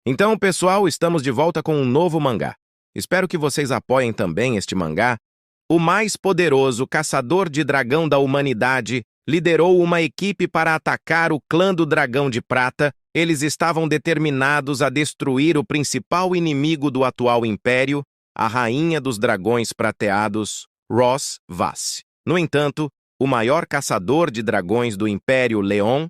Então, pessoal, estamos de volta com um novo mangá. Espero que vocês apoiem também este mangá. O mais poderoso caçador de dragão da humanidade liderou uma equipe para atacar o clã do Dragão de Prata. Eles estavam determinados a destruir o principal inimigo do atual império, a Rainha dos Dragões Prateados, Ross Vass. No entanto, o maior caçador de dragões do Império, Leon,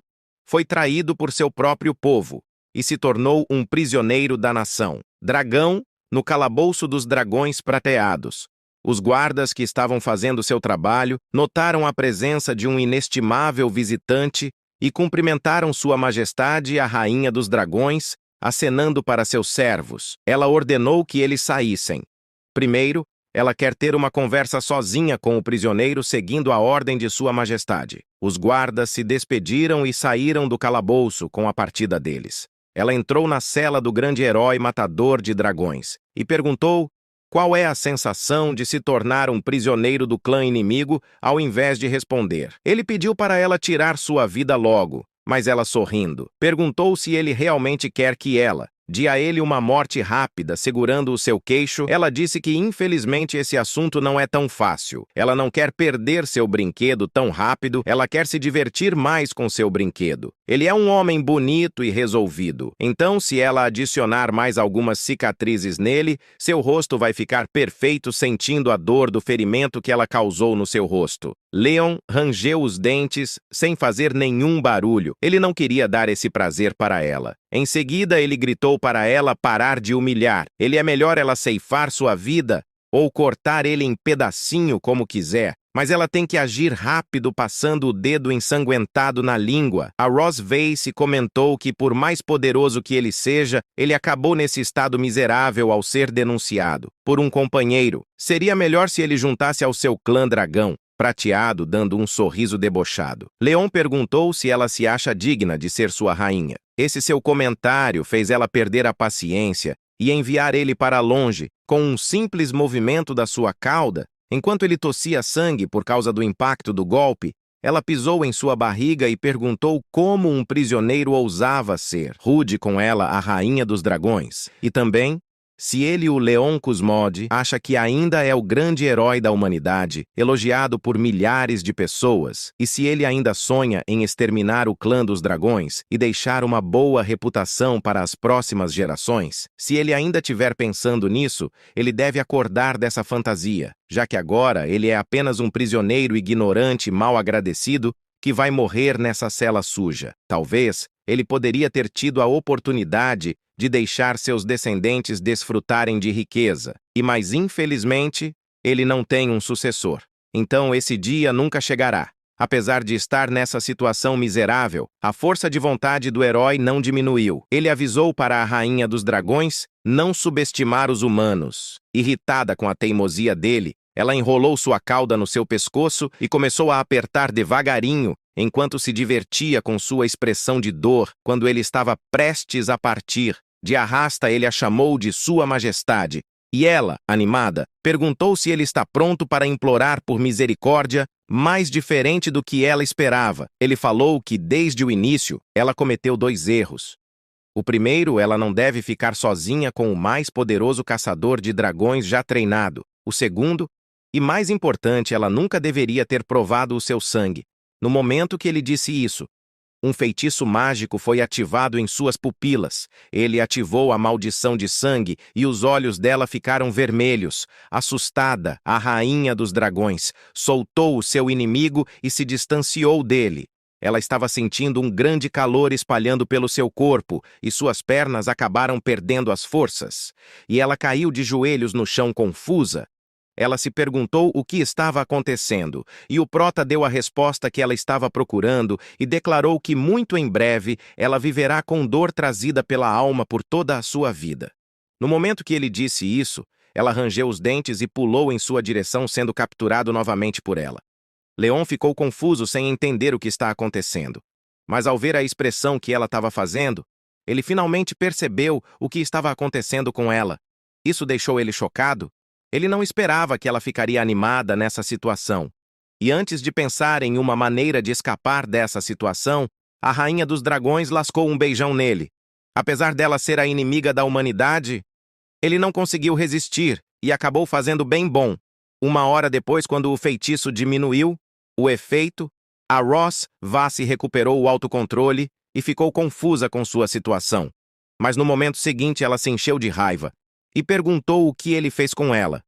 foi traído por seu próprio povo e se tornou um prisioneiro da nação. Dragão no calabouço dos dragões prateados. Os guardas que estavam fazendo seu trabalho notaram a presença de um inestimável visitante e cumprimentaram Sua Majestade, a Rainha dos Dragões, acenando para seus servos. Ela ordenou que eles saíssem. Primeiro, ela quer ter uma conversa sozinha com o prisioneiro seguindo a ordem de Sua Majestade. Os guardas se despediram e saíram do calabouço com a partida deles. Ela entrou na cela do grande herói matador de dragões e perguntou qual é a sensação de se tornar um prisioneiro do clã inimigo ao invés de responder. Ele pediu para ela tirar sua vida logo, mas ela, sorrindo, perguntou se ele realmente quer que ela dê a ele uma morte rápida, segurando o seu queixo. Ela disse que, infelizmente, esse assunto não é tão fácil. Ela não quer perder seu brinquedo tão rápido, ela quer se divertir mais com seu brinquedo. Ele é um homem bonito e resolvido. Então, se ela adicionar mais algumas cicatrizes nele, seu rosto vai ficar perfeito, sentindo a dor do ferimento que ela causou no seu rosto. Leon rangeu os dentes sem fazer nenhum barulho. Ele não queria dar esse prazer para ela. Em seguida, ele gritou para ela parar de humilhar. Ele é melhor ela ceifar sua vida ou cortar ele em pedacinho como quiser, mas ela tem que agir rápido passando o dedo ensanguentado na língua. A Ross Vass comentou que, por mais poderoso que ele seja, ele acabou nesse estado miserável ao ser denunciado por um companheiro. Seria melhor se ele juntasse ao seu clã dragão. Prateado, dando um sorriso debochado. Leon perguntou se ela se acha digna de ser sua rainha. Esse seu comentário fez ela perder a paciência e enviar ele para longe com um simples movimento da sua cauda. Enquanto ele tossia sangue por causa do impacto do golpe, ela pisou em sua barriga e perguntou como um prisioneiro ousava ser rude com ela, a Rainha dos Dragões. E também se ele, o Leon Cosmode, acha que ainda é o grande herói da humanidade, elogiado por milhares de pessoas, e se ele ainda sonha em exterminar o clã dos dragões e deixar uma boa reputação para as próximas gerações, se ele ainda estiver pensando nisso, ele deve acordar dessa fantasia, já que agora ele é apenas um prisioneiro ignorante e mal agradecido que vai morrer nessa cela suja. Talvez ele poderia ter tido a oportunidade de deixar seus descendentes desfrutarem de riqueza, mas infelizmente ele não tem um sucessor. Então esse dia nunca chegará. Apesar de estar nessa situação miserável, a força de vontade do herói não diminuiu. Ele avisou para a Rainha dos Dragões não subestimar os humanos. Irritada com a teimosia dele, ela enrolou sua cauda no seu pescoço e começou a apertar devagarinho, enquanto se divertia com sua expressão de dor quando ele estava prestes a partir. De arrasta, ele a chamou de Sua Majestade, e ela, animada, perguntou se ele está pronto para implorar por misericórdia, mais diferente do que ela esperava. Ele falou que, desde o início, ela cometeu 2 erros. O primeiro, ela não deve ficar sozinha com o mais poderoso caçador de dragões já treinado. O segundo, e mais importante, ela nunca deveria ter provado o seu sangue. No momento que ele disse isso, um feitiço mágico foi ativado em suas pupilas. Ele ativou a maldição de sangue e os olhos dela ficaram vermelhos. Assustada, a Rainha dos Dragões soltou o seu inimigo e se distanciou dele. Ela estava sentindo um grande calor espalhando pelo seu corpo e suas pernas acabaram perdendo as forças. E ela caiu de joelhos no chão confusa. Ela se perguntou o que estava acontecendo, e o Prota deu a resposta que ela estava procurando e declarou que muito em breve ela viverá com dor trazida pela alma por toda a sua vida. No momento que ele disse isso, ela rangeu os dentes e pulou em sua direção, sendo capturado novamente por ela. Leon ficou confuso sem entender o que está acontecendo, mas ao ver a expressão que ela estava fazendo, ele finalmente percebeu o que estava acontecendo com ela. Isso deixou ele chocado. Ele não esperava que ela ficaria animada nessa situação. E antes de pensar em uma maneira de escapar dessa situação, a Rainha dos Dragões lascou um beijão nele. Apesar dela ser a inimiga da humanidade, ele não conseguiu resistir e acabou fazendo bem bom. Uma hora depois, quando o feitiço diminuiu, o efeito, a Ross Vassi recuperou o autocontrole e ficou confusa com sua situação. Mas no momento seguinte ela se encheu de raiva e perguntou o que ele fez com ela.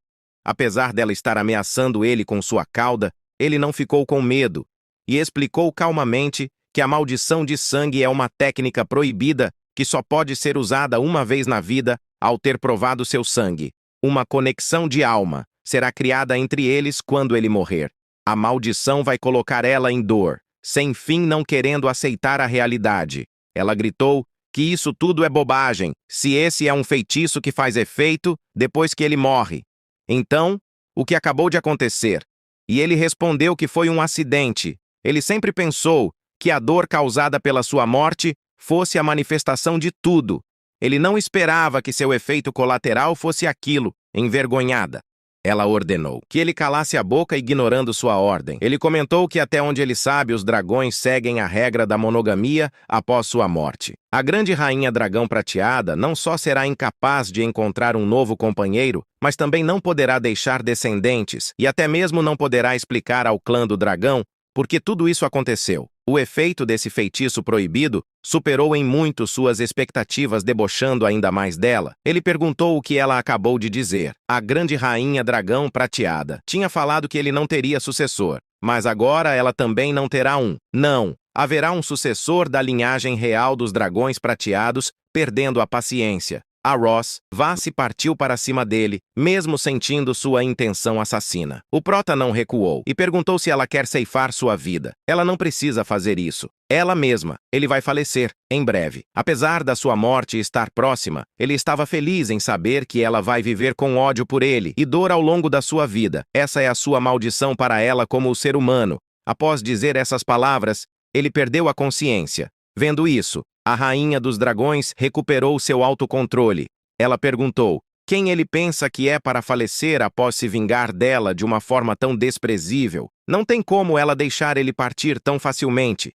Apesar dela estar ameaçando ele com sua cauda, ele não ficou com medo e explicou calmamente que a maldição de sangue é uma técnica proibida que só pode ser usada uma vez na vida ao ter provado seu sangue. Uma conexão de alma será criada entre eles quando ele morrer. A maldição vai colocar ela em dor, sem fim, não querendo aceitar a realidade. Ela gritou que isso tudo é bobagem, se esse é um feitiço que faz efeito depois que ele morre. Então, o que acabou de acontecer? E ele respondeu que foi um acidente. Ele sempre pensou que a dor causada pela sua morte fosse a manifestação de tudo. Ele não esperava que seu efeito colateral fosse aquilo, envergonhada. Ela ordenou que ele calasse a boca, ignorando sua ordem. Ele comentou que até onde ele sabe, os dragões seguem a regra da monogamia após sua morte. A grande rainha dragão prateada não só será incapaz de encontrar um novo companheiro, mas também não poderá deixar descendentes e até mesmo não poderá explicar ao clã do dragão por que tudo isso aconteceu. O efeito desse feitiço proibido superou em muito suas expectativas, debochando ainda mais dela. Ele perguntou o que ela acabou de dizer. A grande rainha dragão prateada tinha falado que ele não teria sucessor, mas agora ela também não terá um. Não, haverá um sucessor da linhagem real dos dragões prateados, perdendo a paciência. A Ross Vassi partiu para cima dele, mesmo sentindo sua intenção assassina. O prota não recuou e perguntou se ela quer ceifar sua vida. Ela não precisa fazer isso. Ela mesma. Ele vai falecer, em breve. Apesar da sua morte estar próxima, ele estava feliz em saber que ela vai viver com ódio por ele e dor ao longo da sua vida. Essa é a sua maldição para ela como ser humano. Após dizer essas palavras, ele perdeu a consciência. Vendo isso, a rainha dos dragões recuperou seu autocontrole. Ela perguntou quem ele pensa que é para falecer após se vingar dela de uma forma tão desprezível. Não tem como ela deixar ele partir tão facilmente.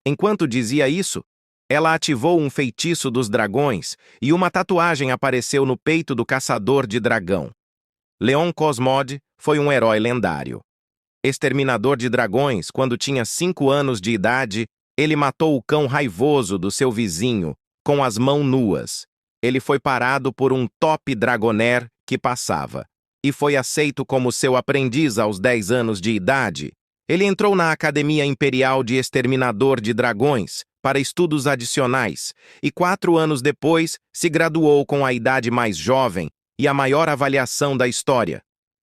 Enquanto dizia isso, ela ativou um feitiço dos dragões e uma tatuagem apareceu no peito do caçador de dragão. Leon Cosmod foi um herói lendário. Exterminador de dragões, quando tinha 5 anos de idade, ele matou o cão raivoso do seu vizinho, com as mãos nuas. Ele foi parado por um top dragonair que passava, e foi aceito como seu aprendiz aos 10 anos de idade. Ele entrou na Academia Imperial de Exterminador de Dragões para estudos adicionais, e 4 anos depois se graduou com a idade mais jovem e a maior avaliação da história.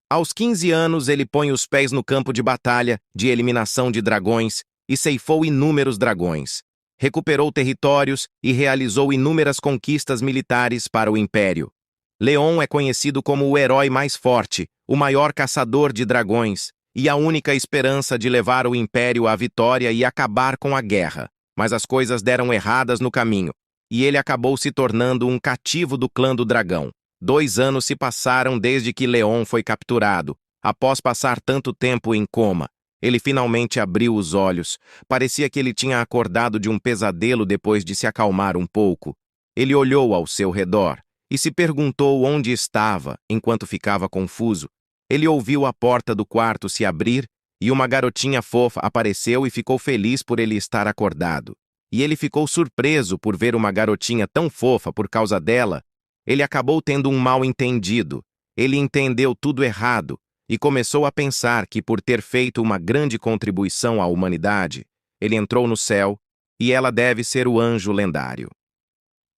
Aos 15 anos, ele põe os pés no campo de batalha de eliminação de dragões e ceifou inúmeros dragões. Recuperou territórios e realizou inúmeras conquistas militares para o Império. Leon é conhecido como o herói mais forte, o maior caçador de dragões e a única esperança de levar o Império à vitória e acabar com a guerra. Mas as coisas deram erradas no caminho, e ele acabou se tornando um cativo do clã do dragão. 2 anos se passaram desde que Leon foi capturado. Após passar tanto tempo em coma, ele finalmente abriu os olhos. Parecia que ele tinha acordado de um pesadelo depois de se acalmar um pouco. Ele olhou ao seu redor e se perguntou onde estava, enquanto ficava confuso. Ele ouviu a porta do quarto se abrir e uma garotinha fofa apareceu e ficou feliz por ele estar acordado. E ele ficou surpreso por ver uma garotinha tão fofa. Por causa dela, ele acabou tendo um mal-entendido. Ele entendeu tudo errado e começou a pensar que, por ter feito uma grande contribuição à humanidade, ele entrou no céu e ela deve ser o anjo lendário.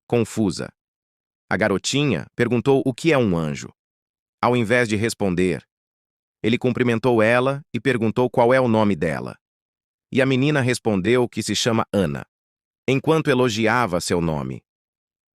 Confusa, a garotinha perguntou o que é um anjo. Ao invés de responder, ele cumprimentou ela e perguntou qual é o nome dela. E a menina respondeu que se chama Ana, enquanto elogiava seu nome.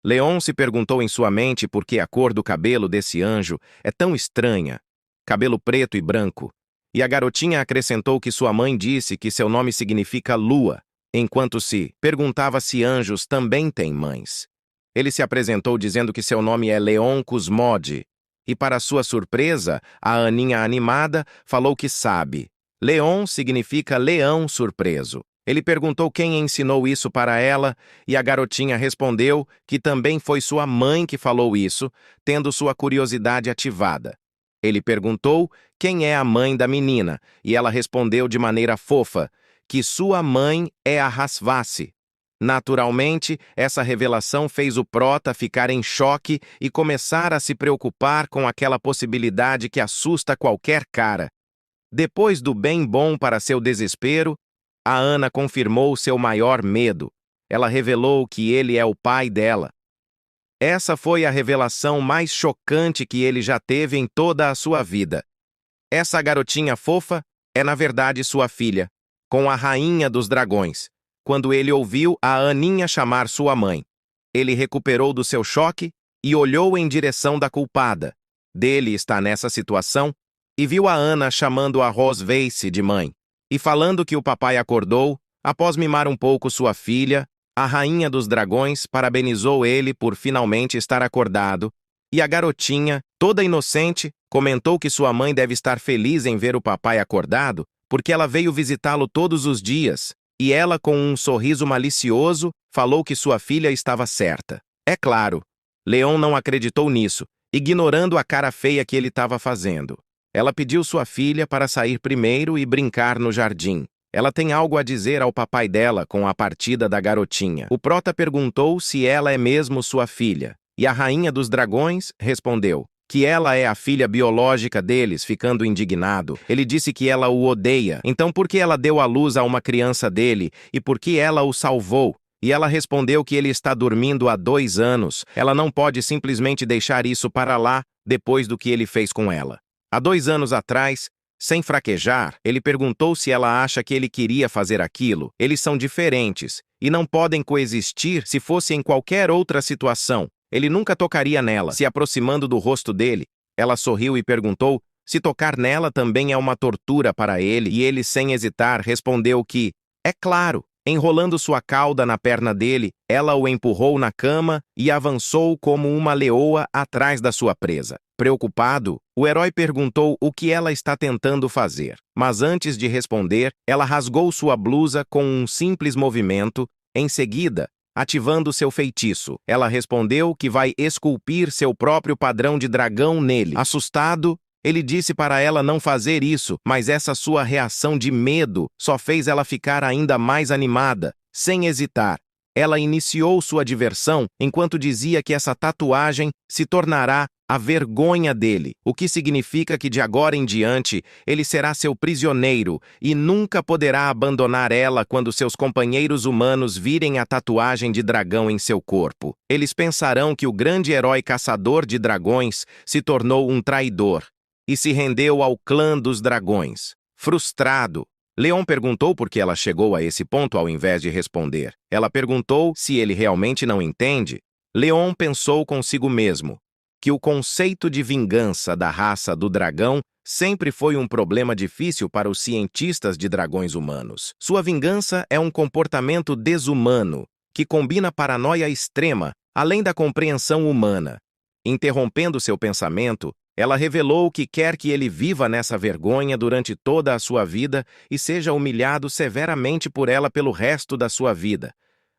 Leon se perguntou em sua mente por que a cor do cabelo desse anjo é tão estranha, cabelo preto e branco, e a garotinha acrescentou que sua mãe disse que seu nome significa lua, enquanto se perguntava se anjos também têm mães. Ele se apresentou dizendo que seu nome é Leon Cosmod, e para sua surpresa, a Aninha animada falou que sabe. Leon significa leão surpreso. Ele perguntou quem ensinou isso para ela, e a garotinha respondeu que também foi sua mãe que falou isso, tendo sua curiosidade ativada. Ele perguntou quem é a mãe da menina, e ela respondeu de maneira fofa que sua mãe é a Hasvasi. Naturalmente, essa revelação fez o prota ficar em choque e começar a se preocupar com aquela possibilidade que assusta qualquer cara. Depois do bem bom para seu desespero, a Ana confirmou seu maior medo. Ela revelou que ele é o pai dela. Essa foi a revelação mais chocante que ele já teve em toda a sua vida. Essa garotinha fofa é, na verdade, sua filha, com a rainha dos dragões. Quando ele ouviu a Aninha chamar sua mãe, ele recuperou do seu choque e olhou em direção da culpada. Dele está nessa situação e viu a Ana chamando a Rosveice de mãe e falando que o papai acordou, após mimar um pouco sua filha. A rainha dos dragões parabenizou ele por finalmente estar acordado, e a garotinha, toda inocente, comentou que sua mãe deve estar feliz em ver o papai acordado, porque ela veio visitá-lo todos os dias, e ela, com um sorriso malicioso, falou que sua filha estava certa. É claro, Leon não acreditou nisso, ignorando a cara feia que ele estava fazendo. Ela pediu sua filha para sair primeiro e brincar no jardim. Ela tem algo a dizer ao papai dela com a partida da garotinha. O prota perguntou se ela é mesmo sua filha, e a rainha dos dragões respondeu que ela é a filha biológica deles, ficando indignado. Ele disse que ela o odeia, então por que ela deu à luz a uma criança dele e por que ela o salvou? E ela respondeu que ele está dormindo há 2 anos. Ela não pode simplesmente deixar isso para lá depois do que ele fez com ela. Há 2 anos atrás, sem fraquejar, ele perguntou se ela acha que ele queria fazer aquilo. Eles são diferentes e não podem coexistir. Se fosse em qualquer outra situação, ele nunca tocaria nela. Se aproximando do rosto dele, ela sorriu e perguntou se tocar nela também é uma tortura para ele, e ele, sem hesitar, respondeu que, é claro. Enrolando sua cauda na perna dele, ela o empurrou na cama e avançou como uma leoa atrás da sua presa. Preocupado, o herói perguntou o que ela está tentando fazer. Mas antes de responder, ela rasgou sua blusa com um simples movimento. Em seguida, ativando seu feitiço, ela respondeu que vai esculpir seu próprio padrão de dragão nele. Assustado, ele disse para ela não fazer isso, mas essa sua reação de medo só fez ela ficar ainda mais animada. Sem hesitar, ela iniciou sua diversão enquanto dizia que essa tatuagem se tornará a vergonha dele, o que significa que de agora em diante ele será seu prisioneiro e nunca poderá abandonar ela quando seus companheiros humanos virem a tatuagem de dragão em seu corpo. Eles pensarão que o grande herói caçador de dragões se tornou um traidor e se rendeu ao clã dos dragões. Frustrado, Leon perguntou por que ela chegou a esse ponto ao invés de responder. Ela perguntou se ele realmente não entende. Leon pensou consigo mesmo que o conceito de vingança da raça do dragão sempre foi um problema difícil para os cientistas de dragões humanos. Sua vingança é um comportamento desumano que combina paranoia extrema, além da compreensão humana. Interrompendo seu pensamento, ela revelou que quer que ele viva nessa vergonha durante toda a sua vida e seja humilhado severamente por ela pelo resto da sua vida.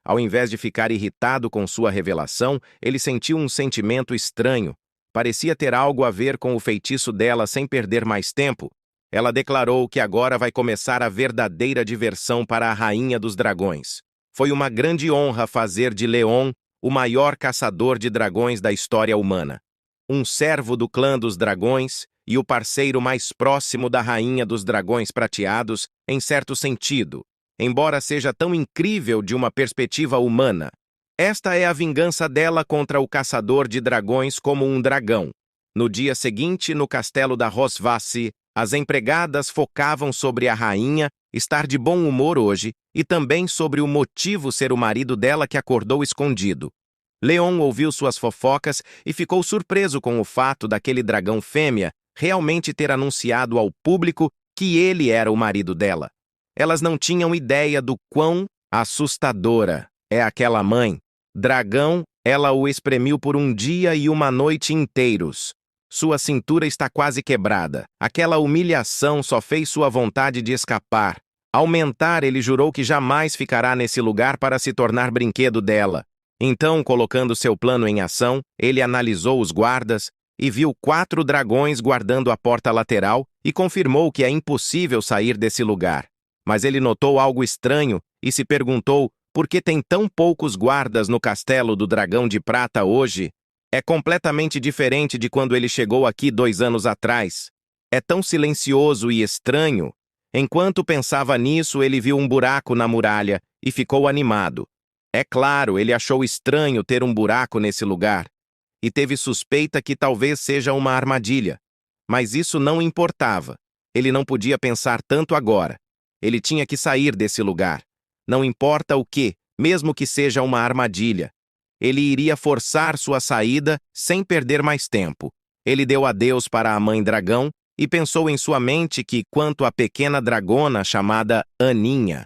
Ao invés de ficar irritado com sua revelação, ele sentiu um sentimento estranho. Parecia ter algo a ver com o feitiço dela sem perder mais tempo. Ela declarou que agora vai começar a verdadeira diversão para a rainha dos dragões. Foi uma grande honra fazer de Leon o maior caçador de dragões da história humana. Um servo do clã dos dragões e o parceiro mais próximo da rainha dos dragões prateados, em certo sentido, embora seja tão incrível de uma perspectiva humana. Esta é a vingança dela contra o caçador de dragões como um dragão. No dia seguinte, no castelo da Rosvasi, as empregadas focavam sobre a rainha estar de bom humor hoje e também sobre o motivo ser o marido dela que acordou escondido. Leon ouviu suas fofocas e ficou surpreso com o fato daquele dragão fêmea realmente ter anunciado ao público que ele era o marido dela. Elas não tinham ideia do quão assustadora é aquela mãe. Dragão, ela o espremiu por 1 dia e 1 noite inteiros. Sua cintura está quase quebrada. Aquela humilhação só fez sua vontade de escapar. Ao mentar, ele jurou que jamais ficará nesse lugar para se tornar brinquedo dela. Então, colocando seu plano em ação, ele analisou os guardas e viu 4 dragões guardando a porta lateral e confirmou que é impossível sair desse lugar. Mas ele notou algo estranho e se perguntou por que tem tão poucos guardas no castelo do Dragão de Prata hoje. É completamente diferente de quando ele chegou aqui 2 anos atrás. É tão silencioso e estranho. Enquanto pensava nisso, ele viu um buraco na muralha e ficou animado. É claro, ele achou estranho ter um buraco nesse lugar e teve suspeita que talvez seja uma armadilha. Mas isso não importava. Ele não podia pensar tanto agora. Ele tinha que sair desse lugar. Não importa o que, mesmo que seja uma armadilha. Ele iria forçar sua saída sem perder mais tempo. Ele deu adeus para a mãe dragão e pensou em sua mente que, quanto à pequena dragona chamada Aninha,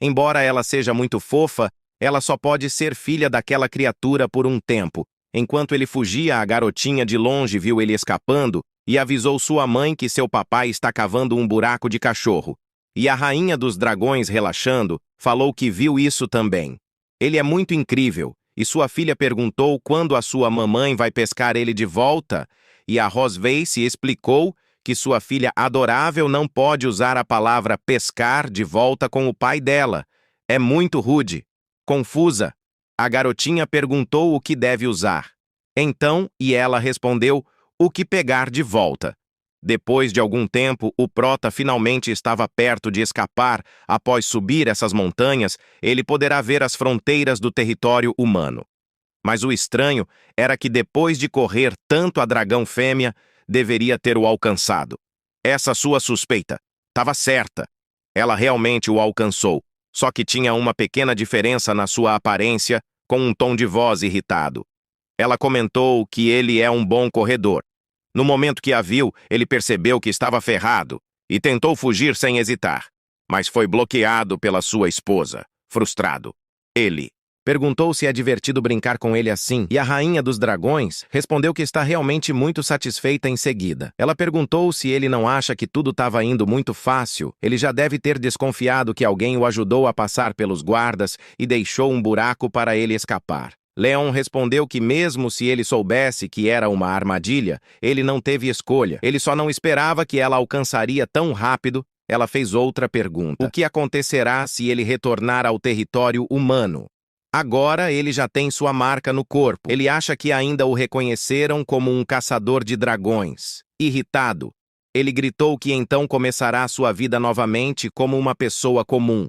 embora ela seja muito fofa, ela só pode ser filha daquela criatura por um tempo. Enquanto ele fugia, a garotinha de longe viu ele escapando e avisou sua mãe que seu papai está cavando um buraco de cachorro. E a rainha dos dragões, relaxando, falou que viu isso também. Ele é muito incrível, e sua filha perguntou quando a sua mamãe vai pescar ele de volta, e a Rosvace explicou que sua filha adorável não pode usar a palavra pescar de volta com o pai dela. É muito rude. Confusa, a garotinha perguntou o que deve usar. Então, e ela respondeu, o que pegar de volta. Depois de algum tempo, o Prota finalmente estava perto de escapar. Após subir essas montanhas, ele poderá ver as fronteiras do território humano. Mas o estranho era que depois de correr tanto a dragão fêmea, deveria ter o alcançado. Essa sua suspeita estava certa. Ela realmente o alcançou, só que tinha uma pequena diferença na sua aparência, com um tom de voz irritado. Ela comentou que ele é um bom corredor. No momento que a viu, ele percebeu que estava ferrado e tentou fugir sem hesitar, mas foi bloqueado pela sua esposa. Frustrado, ele perguntou se é divertido brincar com ele assim, e a rainha dos dragões respondeu que está realmente muito satisfeita em seguida. Ela perguntou se ele não acha que tudo estava indo muito fácil. Ele já deve ter desconfiado que alguém o ajudou a passar pelos guardas e deixou um buraco para ele escapar. Leon respondeu que mesmo se ele soubesse que era uma armadilha, ele não teve escolha. Ele só não esperava que ela alcançaria tão rápido. Ela fez outra pergunta. O que acontecerá se ele retornar ao território humano? Agora ele já tem sua marca no corpo. Ele acha que ainda o reconheceram como um caçador de dragões. Irritado, ele gritou que então começará sua vida novamente como uma pessoa comum.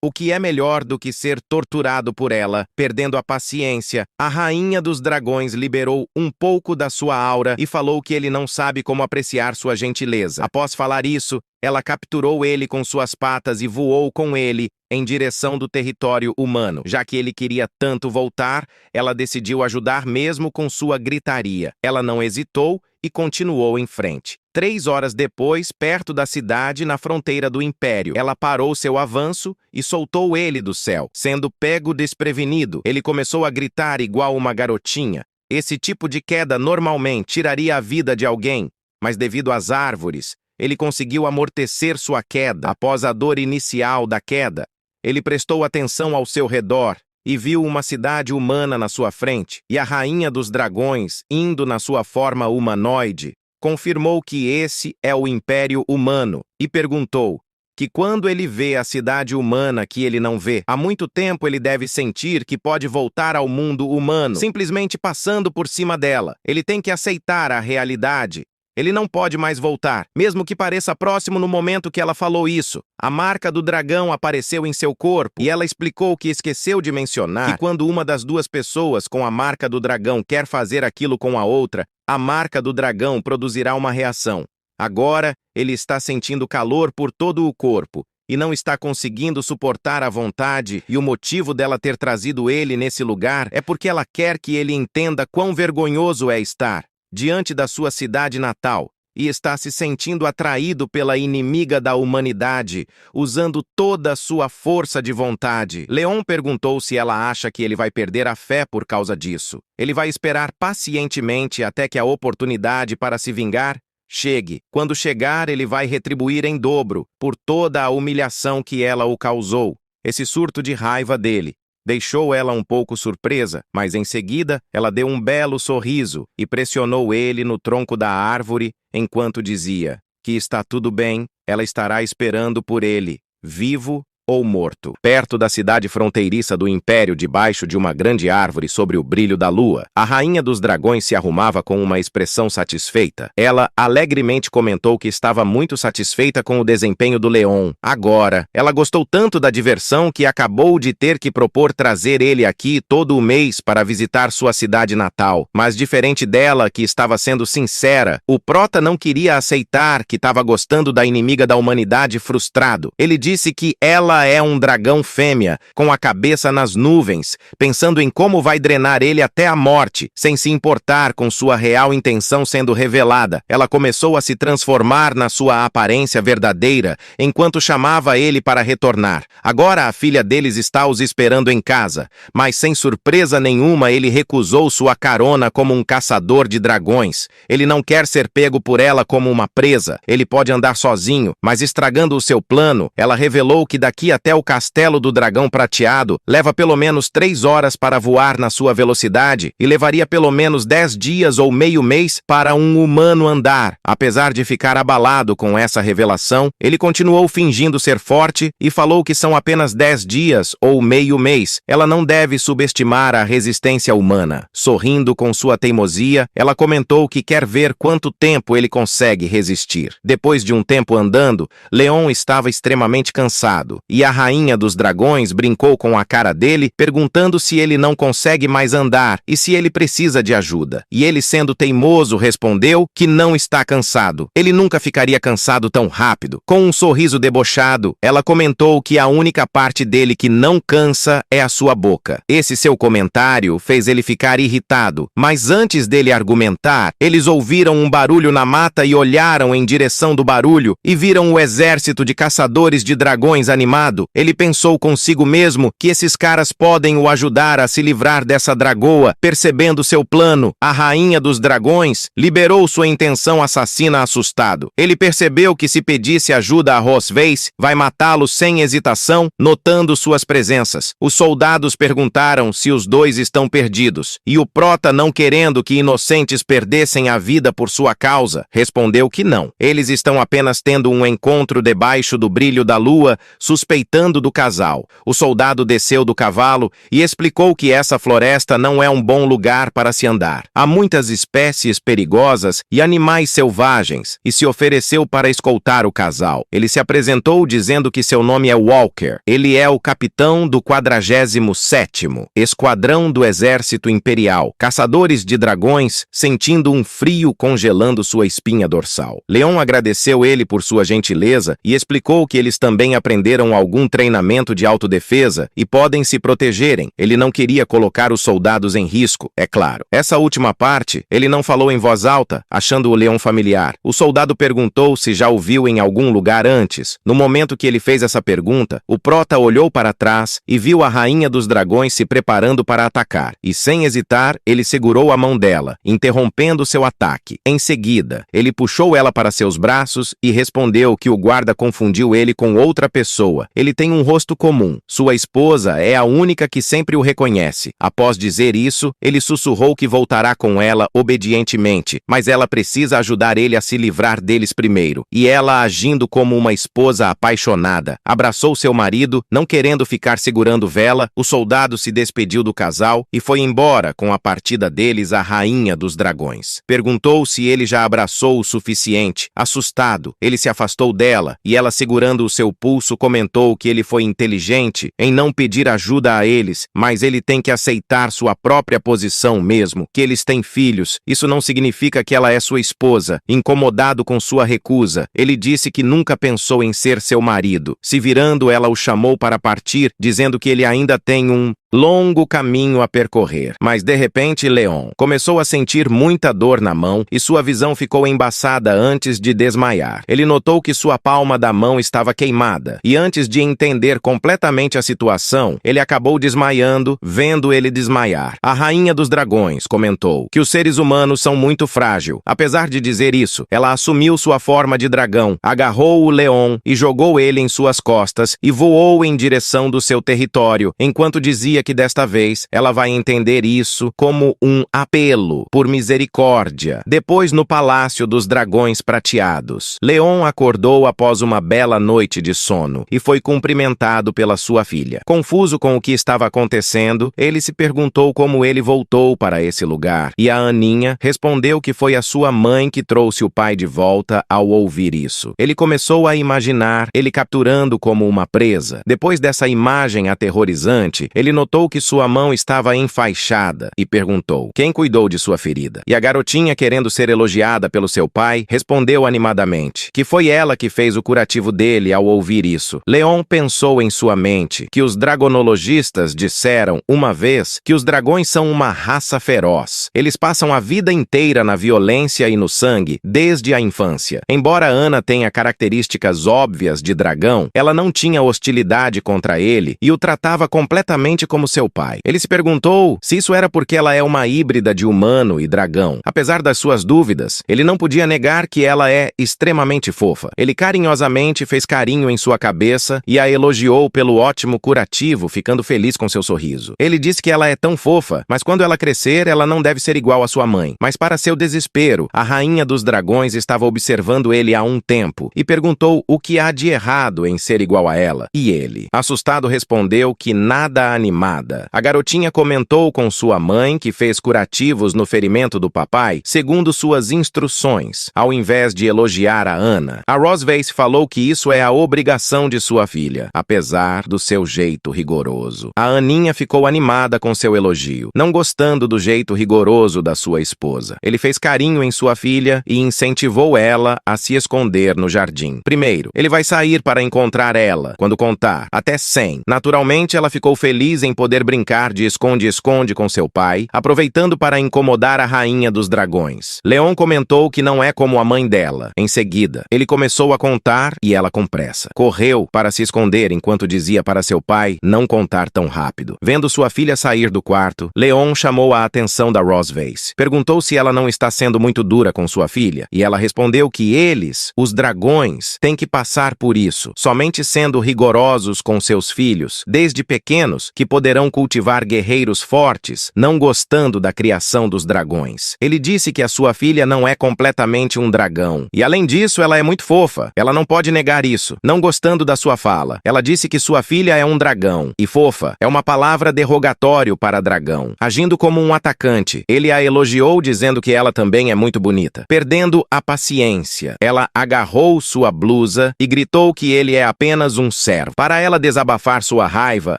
O que é melhor do que ser torturado por ela, perdendo a paciência? A rainha dos dragões liberou um pouco da sua aura e falou que ele não sabe como apreciar sua gentileza. Após falar isso, ela capturou ele com suas patas e voou com ele em direção do território humano. Já que ele queria tanto voltar, ela decidiu ajudar mesmo com sua gritaria. Ela não hesitou e continuou em frente. 3 horas depois, perto da cidade, na fronteira do Império, ela parou seu avanço e soltou ele do céu. Sendo pego desprevenido, ele começou a gritar igual uma garotinha. Esse tipo de queda normalmente tiraria a vida de alguém, mas devido às árvores, ele conseguiu amortecer sua queda. Após a dor inicial da queda, ele prestou atenção ao seu redor e viu uma cidade humana na sua frente, e a rainha dos dragões, indo na sua forma humanoide, confirmou que esse é o Império Humano e perguntou que quando ele vê a cidade humana que ele não vê, há muito tempo ele deve sentir que pode voltar ao mundo humano, simplesmente passando por cima dela. Ele tem que aceitar a realidade. Ele não pode mais voltar, mesmo que pareça próximo no momento que ela falou isso. A marca do dragão apareceu em seu corpo e ela explicou que esqueceu de mencionar que quando uma das duas pessoas com a marca do dragão quer fazer aquilo com a outra, a marca do dragão produzirá uma reação. Agora, ele está sentindo calor por todo o corpo e não está conseguindo suportar a vontade, e o motivo dela ter trazido ele nesse lugar é porque ela quer que ele entenda quão vergonhoso é estar diante da sua cidade natal, e está se sentindo atraído pela inimiga da humanidade, usando toda a sua força de vontade. Leon perguntou se ela acha que ele vai perder a fé por causa disso. Ele vai esperar pacientemente até que a oportunidade para se vingar Chegue. Quando chegar, ele vai retribuir em dobro por toda a humilhação que ela o causou. Esse surto de raiva dele deixou ela um pouco surpresa, mas em seguida ela deu um belo sorriso e pressionou ele no tronco da árvore enquanto dizia que está tudo bem, ela estará esperando por ele, vivo ou morto. Perto da cidade fronteiriça do Império, debaixo de uma grande árvore sobre o brilho da lua, a rainha dos dragões se arrumava com uma expressão satisfeita. Ela alegremente comentou que estava muito satisfeita com o desempenho do Leon. Agora, ela gostou tanto da diversão que acabou de ter que propor trazer ele aqui todo o mês para visitar sua cidade natal. Mas diferente dela, que estava sendo sincera, o Prota não queria aceitar que estava gostando da inimiga da humanidade frustrado. Ele disse que ela é um dragão fêmea, com a cabeça nas nuvens, pensando em como vai drenar ele até a morte, sem se importar com sua real intenção sendo revelada. Ela começou a se transformar na sua aparência verdadeira, enquanto chamava ele para retornar. Agora a filha deles está os esperando em casa, mas sem surpresa nenhuma ele recusou sua carona como um caçador de dragões. Ele não quer ser pego por ela como uma presa. Ele pode andar sozinho, mas estragando o seu plano, ela revelou que daqui até o castelo do dragão prateado leva pelo menos 3 horas para voar na sua velocidade e levaria pelo menos 10 dias ou meio mês para um humano andar. Apesar de ficar abalado com essa revelação, ele continuou fingindo ser forte e falou que são apenas 10 dias ou meio mês. Ela não deve subestimar a resistência humana. Sorrindo com sua teimosia, ela comentou que quer ver quanto tempo ele consegue resistir. Depois de um tempo andando, Leon estava extremamente cansado e a rainha dos dragões brincou com a cara dele, perguntando se ele não consegue mais andar e se ele precisa de ajuda. E ele, sendo teimoso, respondeu que não está cansado. Ele nunca ficaria cansado tão rápido. Com um sorriso debochado, ela comentou que a única parte dele que não cansa é a sua boca. Esse seu comentário fez ele ficar irritado, mas antes dele argumentar, eles ouviram um barulho na mata e olharam em direção do barulho e viram o exército de caçadores de dragões animados. Ele pensou consigo mesmo que esses caras podem o ajudar a se livrar dessa dragoa. Percebendo seu plano, a rainha dos dragões liberou sua intenção assassina assustado. Ele percebeu que se pedisse ajuda a Rosveis, vai matá-lo sem hesitação, notando suas presenças. Os soldados perguntaram se os dois estão perdidos, e o Prota, não querendo que inocentes perdessem a vida por sua causa, respondeu que não. Eles estão apenas tendo um encontro debaixo do brilho da lua, suspeitando do casal. O soldado desceu do cavalo e explicou que essa floresta não é um bom lugar para se andar. Há muitas espécies perigosas e animais selvagens, e se ofereceu para escoltar o casal. Ele se apresentou dizendo que seu nome é Walker. Ele é o capitão do 47º Esquadrão do Exército Imperial, caçadores de dragões, sentindo um frio congelando sua espinha dorsal. Leon agradeceu ele por sua gentileza e explicou que eles também aprenderam algum treinamento de autodefesa e podem se protegerem. Ele não queria colocar os soldados em risco, é claro. Essa última parte, ele não falou em voz alta, achando o Leon familiar. O soldado perguntou se já o viu em algum lugar antes. No momento que ele fez essa pergunta, o Prota olhou para trás e viu a rainha dos dragões se preparando para atacar. E sem hesitar, ele segurou a mão dela, interrompendo seu ataque. Em seguida, ele puxou ela para seus braços e respondeu que o guarda confundiu ele com outra pessoa. Ele tem um rosto comum. Sua esposa é a única que sempre o reconhece. Após dizer isso, ele sussurrou que voltará com ela obedientemente, mas ela precisa ajudar ele a se livrar deles primeiro. E ela, agindo como uma esposa apaixonada, abraçou seu marido, não querendo ficar segurando vela. O soldado se despediu do casal e foi embora com a partida deles a rainha dos dragões. Perguntou se ele já abraçou o suficiente. Assustado, ele se afastou dela e ela, segurando o seu pulso, comentou que ele foi inteligente em não pedir ajuda a eles, mas ele tem que aceitar sua própria posição mesmo, que eles têm filhos. Isso não significa que ela é sua esposa. Incomodado com sua recusa, ele disse que nunca pensou em ser seu marido. Se virando, ela o chamou para partir, dizendo que ele ainda tem um longo caminho a percorrer. Mas, de repente, Leon começou a sentir muita dor na mão e sua visão ficou embaçada antes de desmaiar. Ele notou que sua palma da mão estava queimada e, antes de entender completamente a situação, ele acabou desmaiando, vendo ele desmaiar. A rainha dos dragões comentou que os seres humanos são muito frágeis. Apesar de dizer isso, ela assumiu sua forma de dragão, agarrou o Leon e jogou ele em suas costas e voou em direção do seu território, enquanto dizia que desta vez ela vai entender isso como um apelo por misericórdia. Depois, no Palácio dos Dragões Prateados, Leon acordou após uma bela noite de sono e foi cumprimentado pela sua filha. Confuso com o que estava acontecendo, ele se perguntou como ele voltou para esse lugar, e a Aninha respondeu que foi a sua mãe que trouxe o pai de volta ao ouvir isso. Ele começou a imaginar ele capturando como uma presa. Depois dessa imagem aterrorizante, ele notou que sua mão estava enfaixada e perguntou: quem cuidou de sua ferida? E a garotinha, querendo ser elogiada pelo seu pai, respondeu animadamente que foi ela que fez o curativo dele ao ouvir isso. Leon pensou em sua mente que os dragonologistas disseram uma vez que os dragões são uma raça feroz. Eles passam a vida inteira na violência e no sangue desde a infância. Embora Ana tenha características óbvias de dragão, ela não tinha hostilidade contra ele e o tratava completamente como seu pai. Ele se perguntou se isso era porque ela é uma híbrida de humano e dragão. Apesar das suas dúvidas, ele não podia negar que ela é extremamente fofa. Ele carinhosamente fez carinho em sua cabeça e a elogiou pelo ótimo curativo, ficando feliz com seu sorriso. Ele disse que ela é tão fofa, mas quando ela crescer, ela não deve ser igual à sua mãe. Mas, para seu desespero, a rainha dos dragões estava observando ele há um tempo e perguntou o que há de errado em ser igual a ela. E ele, assustado, respondeu que nada animada. A garotinha comentou com sua mãe que fez curativos no ferimento do papai, segundo suas instruções, ao invés de elogiar a Ana. A Rosvase falou que isso é a obrigação de sua filha, apesar do seu jeito rigoroso. A Aninha ficou animada com seu elogio, não gostando do jeito rigoroso da sua esposa. Ele fez carinho em sua filha e incentivou ela a se esconder no jardim. Primeiro, ele vai sair para encontrar ela, quando contar até 100. Naturalmente, ela ficou feliz em poder brincar de esconde-esconde com seu pai, aproveitando para incomodar a rainha dos dragões. Leon comentou que não é como a mãe dela. Em seguida, ele começou a contar e ela, com pressa, correu para se esconder enquanto dizia para seu pai não contar tão rápido. Vendo sua filha sair do quarto, Leon chamou a atenção da Rosvase. Perguntou se ela não está sendo muito dura com sua filha, e ela respondeu que eles, os dragões, têm que passar por isso, somente sendo rigorosos com seus filhos, desde pequenos, que poderão cultivar guerreiros fortes, não gostando da criação dos dragões. Ele disse que a sua filha não é completamente um dragão, e além disso, ela é muito fofa. Ela não pode negar isso, não gostando da sua fala. Ela disse que sua filha é um dragão, e fofa é uma palavra derrogatório para dragão. Agindo como um atacante, ele a elogiou dizendo que ela também é muito bonita. Perdendo a paciência, ela agarrou sua blusa e gritou que ele é apenas um servo. Para ela desabafar sua raiva,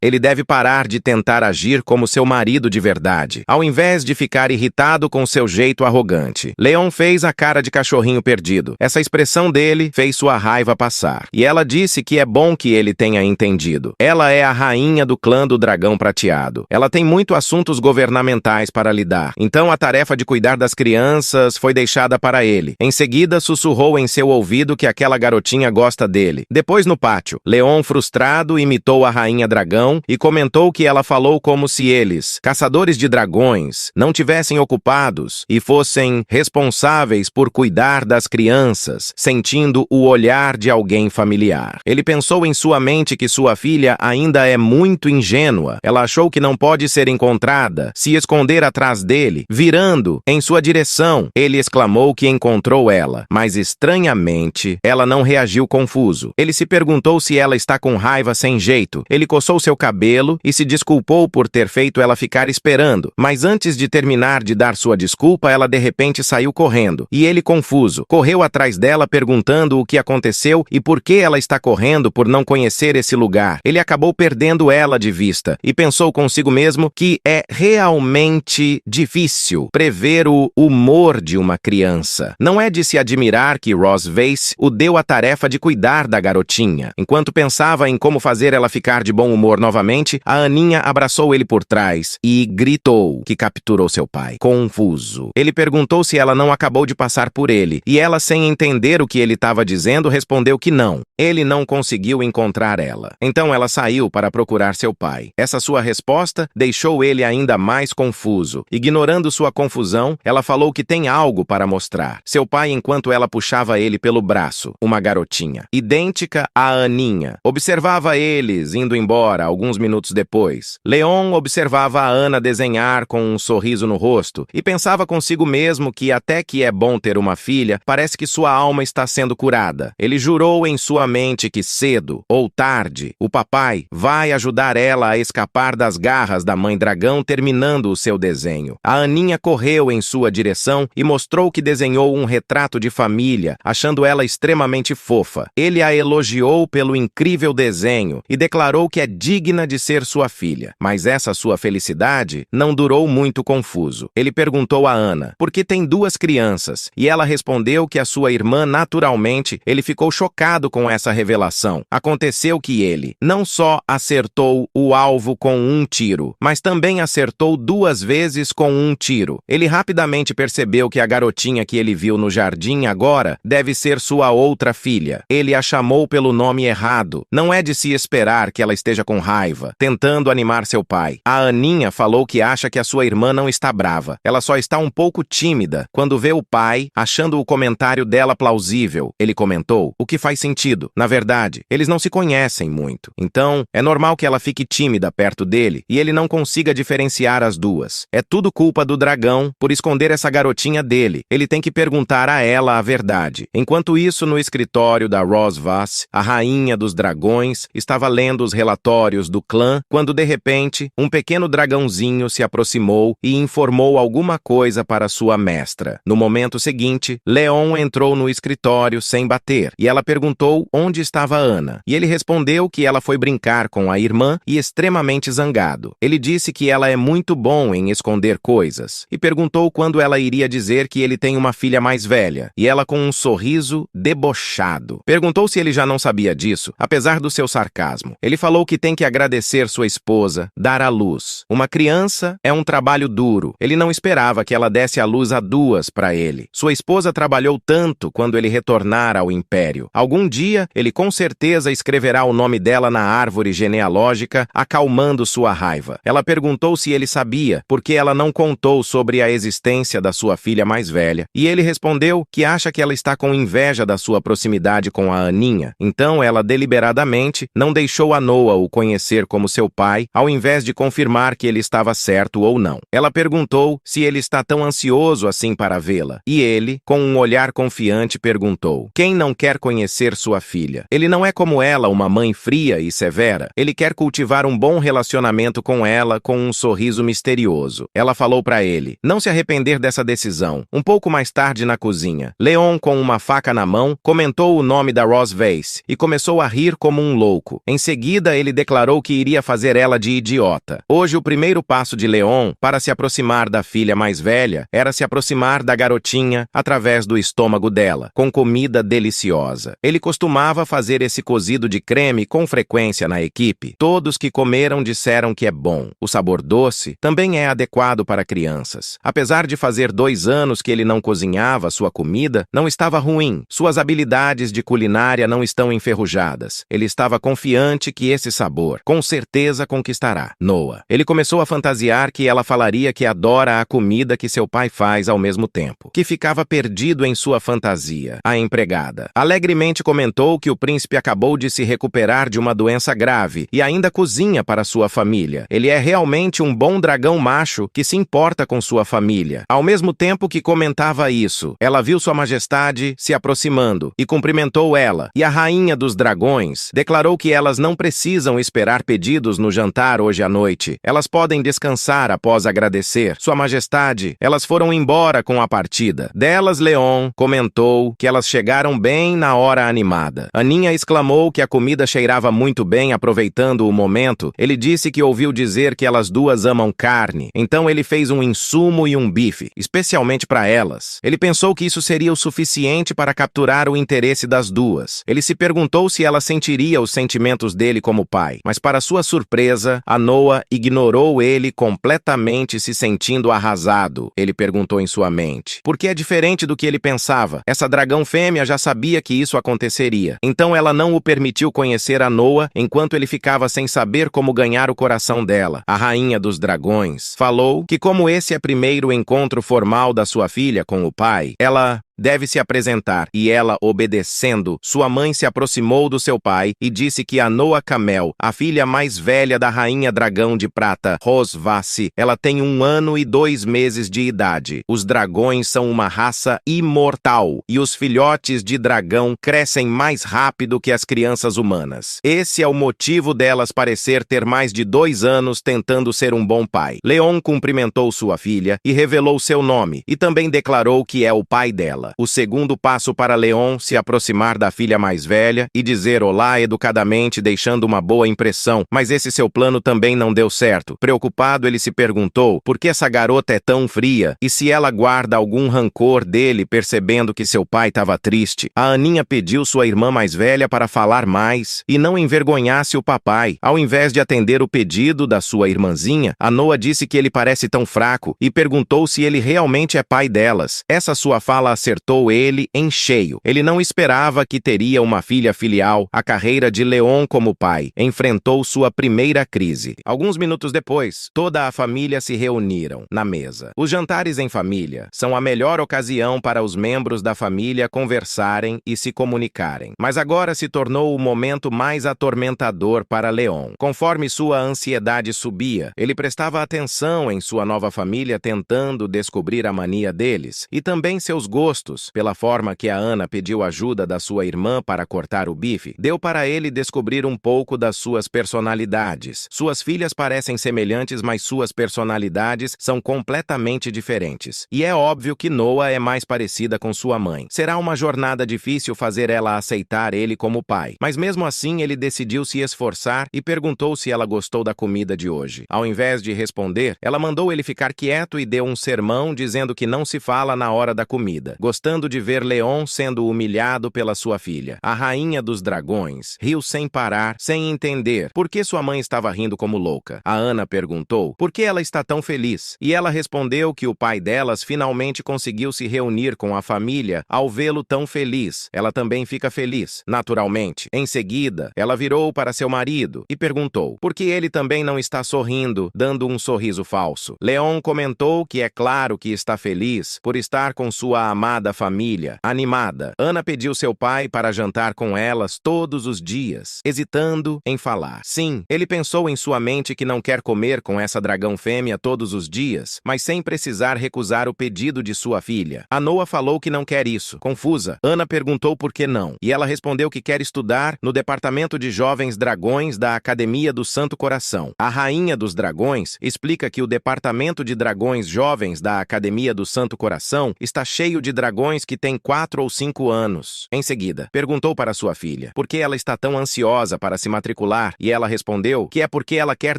ele deve parar de tentar agir como seu marido de verdade, ao invés de ficar irritado com seu jeito arrogante. Leon fez a cara de cachorrinho perdido. Essa expressão dele fez sua raiva passar, e ela disse que é bom que ele tenha entendido. Ela é a rainha do clã do dragão prateado. Ela tem muitos assuntos governamentais para lidar, então a tarefa de cuidar das crianças foi deixada para ele. Em seguida, sussurrou em seu ouvido que aquela garotinha gosta dele. Depois, no pátio, Leon, frustrado, imitou a rainha dragão e comentou que ela falou como se eles, caçadores de dragões, não tivessem ocupados e fossem responsáveis por cuidar das crianças, sentindo o olhar de alguém familiar. Ele pensou em sua mente que sua filha ainda é muito ingênua. Ela achou que não pode ser encontrada, se esconder atrás dele. Virando em sua direção, ele exclamou que encontrou ela, mas estranhamente, ela não reagiu confuso. Ele se perguntou se ela está com raiva sem jeito. Ele coçou seu cabelo e se desculpou por ter feito ela ficar esperando, mas antes de terminar de dar sua desculpa, ela de repente saiu correndo, e ele, confuso, correu atrás dela perguntando o que aconteceu e por que ela está correndo por não conhecer esse lugar. Ele acabou perdendo ela de vista e pensou consigo mesmo que é realmente difícil prever o humor de uma criança. Não é de se admirar que Rosvase o deu a tarefa de cuidar da garotinha. Enquanto pensava em como fazer ela ficar de bom humor novamente, a Aninha Aninha abraçou ele por trás e gritou que capturou seu pai. Confuso. Ele perguntou se ela não acabou de passar por ele, e ela, sem entender o que ele estava dizendo, respondeu que não. Ele não conseguiu encontrar ela. Então ela saiu para procurar seu pai. Essa sua resposta deixou ele ainda mais confuso. Ignorando sua confusão, ela falou que tem algo para mostrar. Seu pai, enquanto ela puxava ele pelo braço, uma garotinha, idêntica a Aninha, observava eles indo embora alguns minutos depois. Leon observava a Ana desenhar com um sorriso no rosto e pensava consigo mesmo que até que é bom ter uma filha, parece que sua alma está sendo curada. Ele jurou em sua mente que cedo ou tarde, o papai vai ajudar ela a escapar das garras da mãe dragão, terminando o seu desenho. A Aninha correu em sua direção e mostrou que desenhou um retrato de família, achando ela extremamente fofa. Ele a elogiou pelo incrível desenho e declarou que é digna de ser sua filha. Mas essa sua felicidade não durou muito confuso. Ele perguntou a Ana por que tem duas crianças, e ela respondeu que a sua irmã, naturalmente, ele ficou chocado com essa revelação. Aconteceu que ele não só acertou o alvo com um tiro, mas também acertou duas vezes com um tiro. Ele rapidamente percebeu que a garotinha que ele viu no jardim agora deve ser sua outra filha. Ele a chamou pelo nome errado. Não é de se esperar que ela esteja com raiva, tentando animar seu pai. A Aninha falou que acha que a sua irmã não está brava. Ela só está um pouco tímida quando vê o pai, achando o comentário dela plausível. Ele comentou, o que faz sentido. Na verdade, eles não se conhecem muito. Então, é normal que ela fique tímida perto dele e ele não consiga diferenciar as duas. É tudo culpa do dragão por esconder essa garotinha dele. Ele tem que perguntar a ela a verdade. Enquanto isso, no escritório da Rose Vass, a rainha dos dragões estava lendo os relatórios do clã quando, de repente, um pequeno dragãozinho se aproximou e informou alguma coisa para sua mestra. No momento seguinte, Leon entrou no escritório sem bater e ela perguntou onde estava Ana. E ele respondeu que ela foi brincar com a irmã e extremamente zangado. Ele disse que ela é muito bom em esconder coisas e perguntou quando ela iria dizer que ele tem uma filha mais velha. E ela, com um sorriso debochado, perguntou se ele já não sabia disso, apesar do seu sarcasmo. Ele falou que tem que agradecer sua esposa, dar à luz. Uma criança é um trabalho duro. Ele não esperava que ela desse à luz a duas para ele. Sua esposa trabalhou tanto quando ele retornar ao Império. Algum dia, ele com certeza escreverá o nome dela na árvore genealógica, acalmando sua raiva. Ela perguntou se ele sabia, porque ela não contou sobre a existência da sua filha mais velha. E ele respondeu que acha que ela está com inveja da sua proximidade com a Aninha. Então ela deliberadamente não deixou a Noah o conhecer como seu pai, ao invés de confirmar que ele estava certo ou não. Ela perguntou se ele está tão ansioso assim para vê-la. E ele, com um olhar confiante, perguntou: quem não quer conhecer sua filha? Ele não é como ela, uma mãe fria e severa. Ele quer cultivar um bom relacionamento com ela com um sorriso misterioso. Ela falou para ele não se arrepender dessa decisão. Um pouco mais tarde na cozinha, Leon, com uma faca na mão, comentou o nome da Rose Vass e começou a rir como um louco. Em seguida, ele declarou que iria fazer ela de idiota. Hoje, o primeiro passo de Leon para se aproximar da filha mais velha era se aproximar da garotinha através do estômago dela, com comida deliciosa. Ele costumava fazer esse cozido de creme com frequência na equipe. Todos que comeram disseram que é bom. O sabor doce também é adequado para crianças. Apesar de fazer 2 anos que ele não cozinhava sua comida, não estava ruim. Suas habilidades de culinária não estão enferrujadas. Ele estava confiante que esse sabor, com certeza, conquistará Noah. Ele começou a fantasiar que ela falaria que adora a comida que seu pai faz ao mesmo tempo, que ficava perdido em sua fantasia. A empregada alegremente comentou que o príncipe acabou de se recuperar de uma doença grave e ainda cozinha para sua família. Ele é realmente um bom dragão macho que se importa com sua família. Ao mesmo tempo que comentava isso, ela viu sua majestade se aproximando e cumprimentou ela. E a rainha dos dragões declarou que elas não precisam esperar pedidos no jantar hoje à noite. Elas podem descansar após agradecer. Sua majestade, elas foram embora com a partida. Delas, Leon comentou que elas chegaram bem na hora animada. Aninha exclamou que a comida cheirava muito bem, aproveitando o momento. Ele disse que ouviu dizer que elas duas amam carne. Então ele fez um insumo e um bife, especialmente para elas. Ele pensou que isso seria o suficiente para capturar o interesse das duas. Ele se perguntou se ela sentiria os sentimentos dele como pai, mas para sua surpresa, surpresa, a Noa ignorou ele completamente, se sentindo arrasado. Ele perguntou em sua mente: por que é diferente do que ele pensava? Essa dragão fêmea já sabia que isso aconteceria. Então ela não o permitiu conhecer a Noa enquanto ele ficava sem saber como ganhar o coração dela. A rainha dos dragões falou que, como esse é o primeiro encontro formal da sua filha com o pai, ela deve se apresentar. E ela, obedecendo, sua mãe se aproximou do seu pai e disse que a Noa Camel, a filha mais velha da rainha dragão de prata, Rosvassi, ela tem 1 ano e 2 meses de idade. Os dragões são uma raça imortal e os filhotes de dragão crescem mais rápido que as crianças humanas. Esse é o motivo delas parecer ter mais de 2 anos tentando ser um bom pai. Leon cumprimentou sua filha e revelou seu nome, e também declarou que é o pai dela. O segundo passo para Leon se aproximar da filha mais velha e dizer olá educadamente, deixando uma boa impressão, mas esse seu plano também não deu certo. Preocupado, ele se perguntou por que essa garota é tão fria e se ela guarda algum rancor dele, percebendo que seu pai estava triste. A Aninha pediu sua irmã mais velha para falar mais e não envergonhasse o papai. Ao invés de atender o pedido da sua irmãzinha, a Noa disse que ele parece tão fraco e perguntou se ele realmente é pai delas. Essa sua fala acertou ele em cheio. Ele não esperava que teria uma filha filial. A carreira de Leon como pai enfrentou sua primeira crise. Alguns minutos depois, toda a família se reuniram na mesa. Os jantares em família são a melhor ocasião para os membros da família conversarem e se comunicarem. Mas agora se tornou o momento mais atormentador para Leon. Conforme sua ansiedade subia, ele prestava atenção em sua nova família, tentando descobrir a mania deles e também seus gostos. Pela forma que a Ana pediu ajuda da sua irmã para cortar o bife, deu para ele descobrir um pouco das suas personalidades. Suas filhas parecem semelhantes, mas suas personalidades são completamente diferentes. E é óbvio que Noa é mais parecida com sua mãe. Será uma jornada difícil fazer ela aceitar ele como pai. Mas mesmo assim, ele decidiu se esforçar e perguntou se ela gostou da comida de hoje. Ao invés de responder, ela mandou ele ficar quieto e deu um sermão dizendo que não se fala na hora da comida. Gostando de ver Leon sendo humilhado pela sua filha. A rainha dos dragões riu sem parar, sem entender por que sua mãe estava rindo como louca. A Ana perguntou por que ela está tão feliz, e ela respondeu que o pai delas finalmente conseguiu se reunir com a família ao vê-lo tão feliz. Ela também fica feliz, naturalmente. Em seguida, ela virou para seu marido e perguntou por que ele também não está sorrindo, dando um sorriso falso. Leon comentou que é claro que está feliz por estar com sua amada família. Animada, Ana pediu seu pai para jantar com elas todos os dias, hesitando em falar. Sim, ele pensou em sua mente que não quer comer com essa dragão fêmea todos os dias, mas sem precisar recusar o pedido de sua filha. A Noa falou que não quer isso. Confusa, Ana perguntou por que não, e ela respondeu que quer estudar no Departamento de Jovens Dragões da Academia do Santo Coração. A rainha dos dragões explica que o Departamento de Dragões Jovens da Academia do Santo Coração está cheio de dragões que têm 4 ou 5 anos. Em seguida, perguntou para sua filha por que ela está tão ansiosa para se matricular, e ela respondeu que é porque ela quer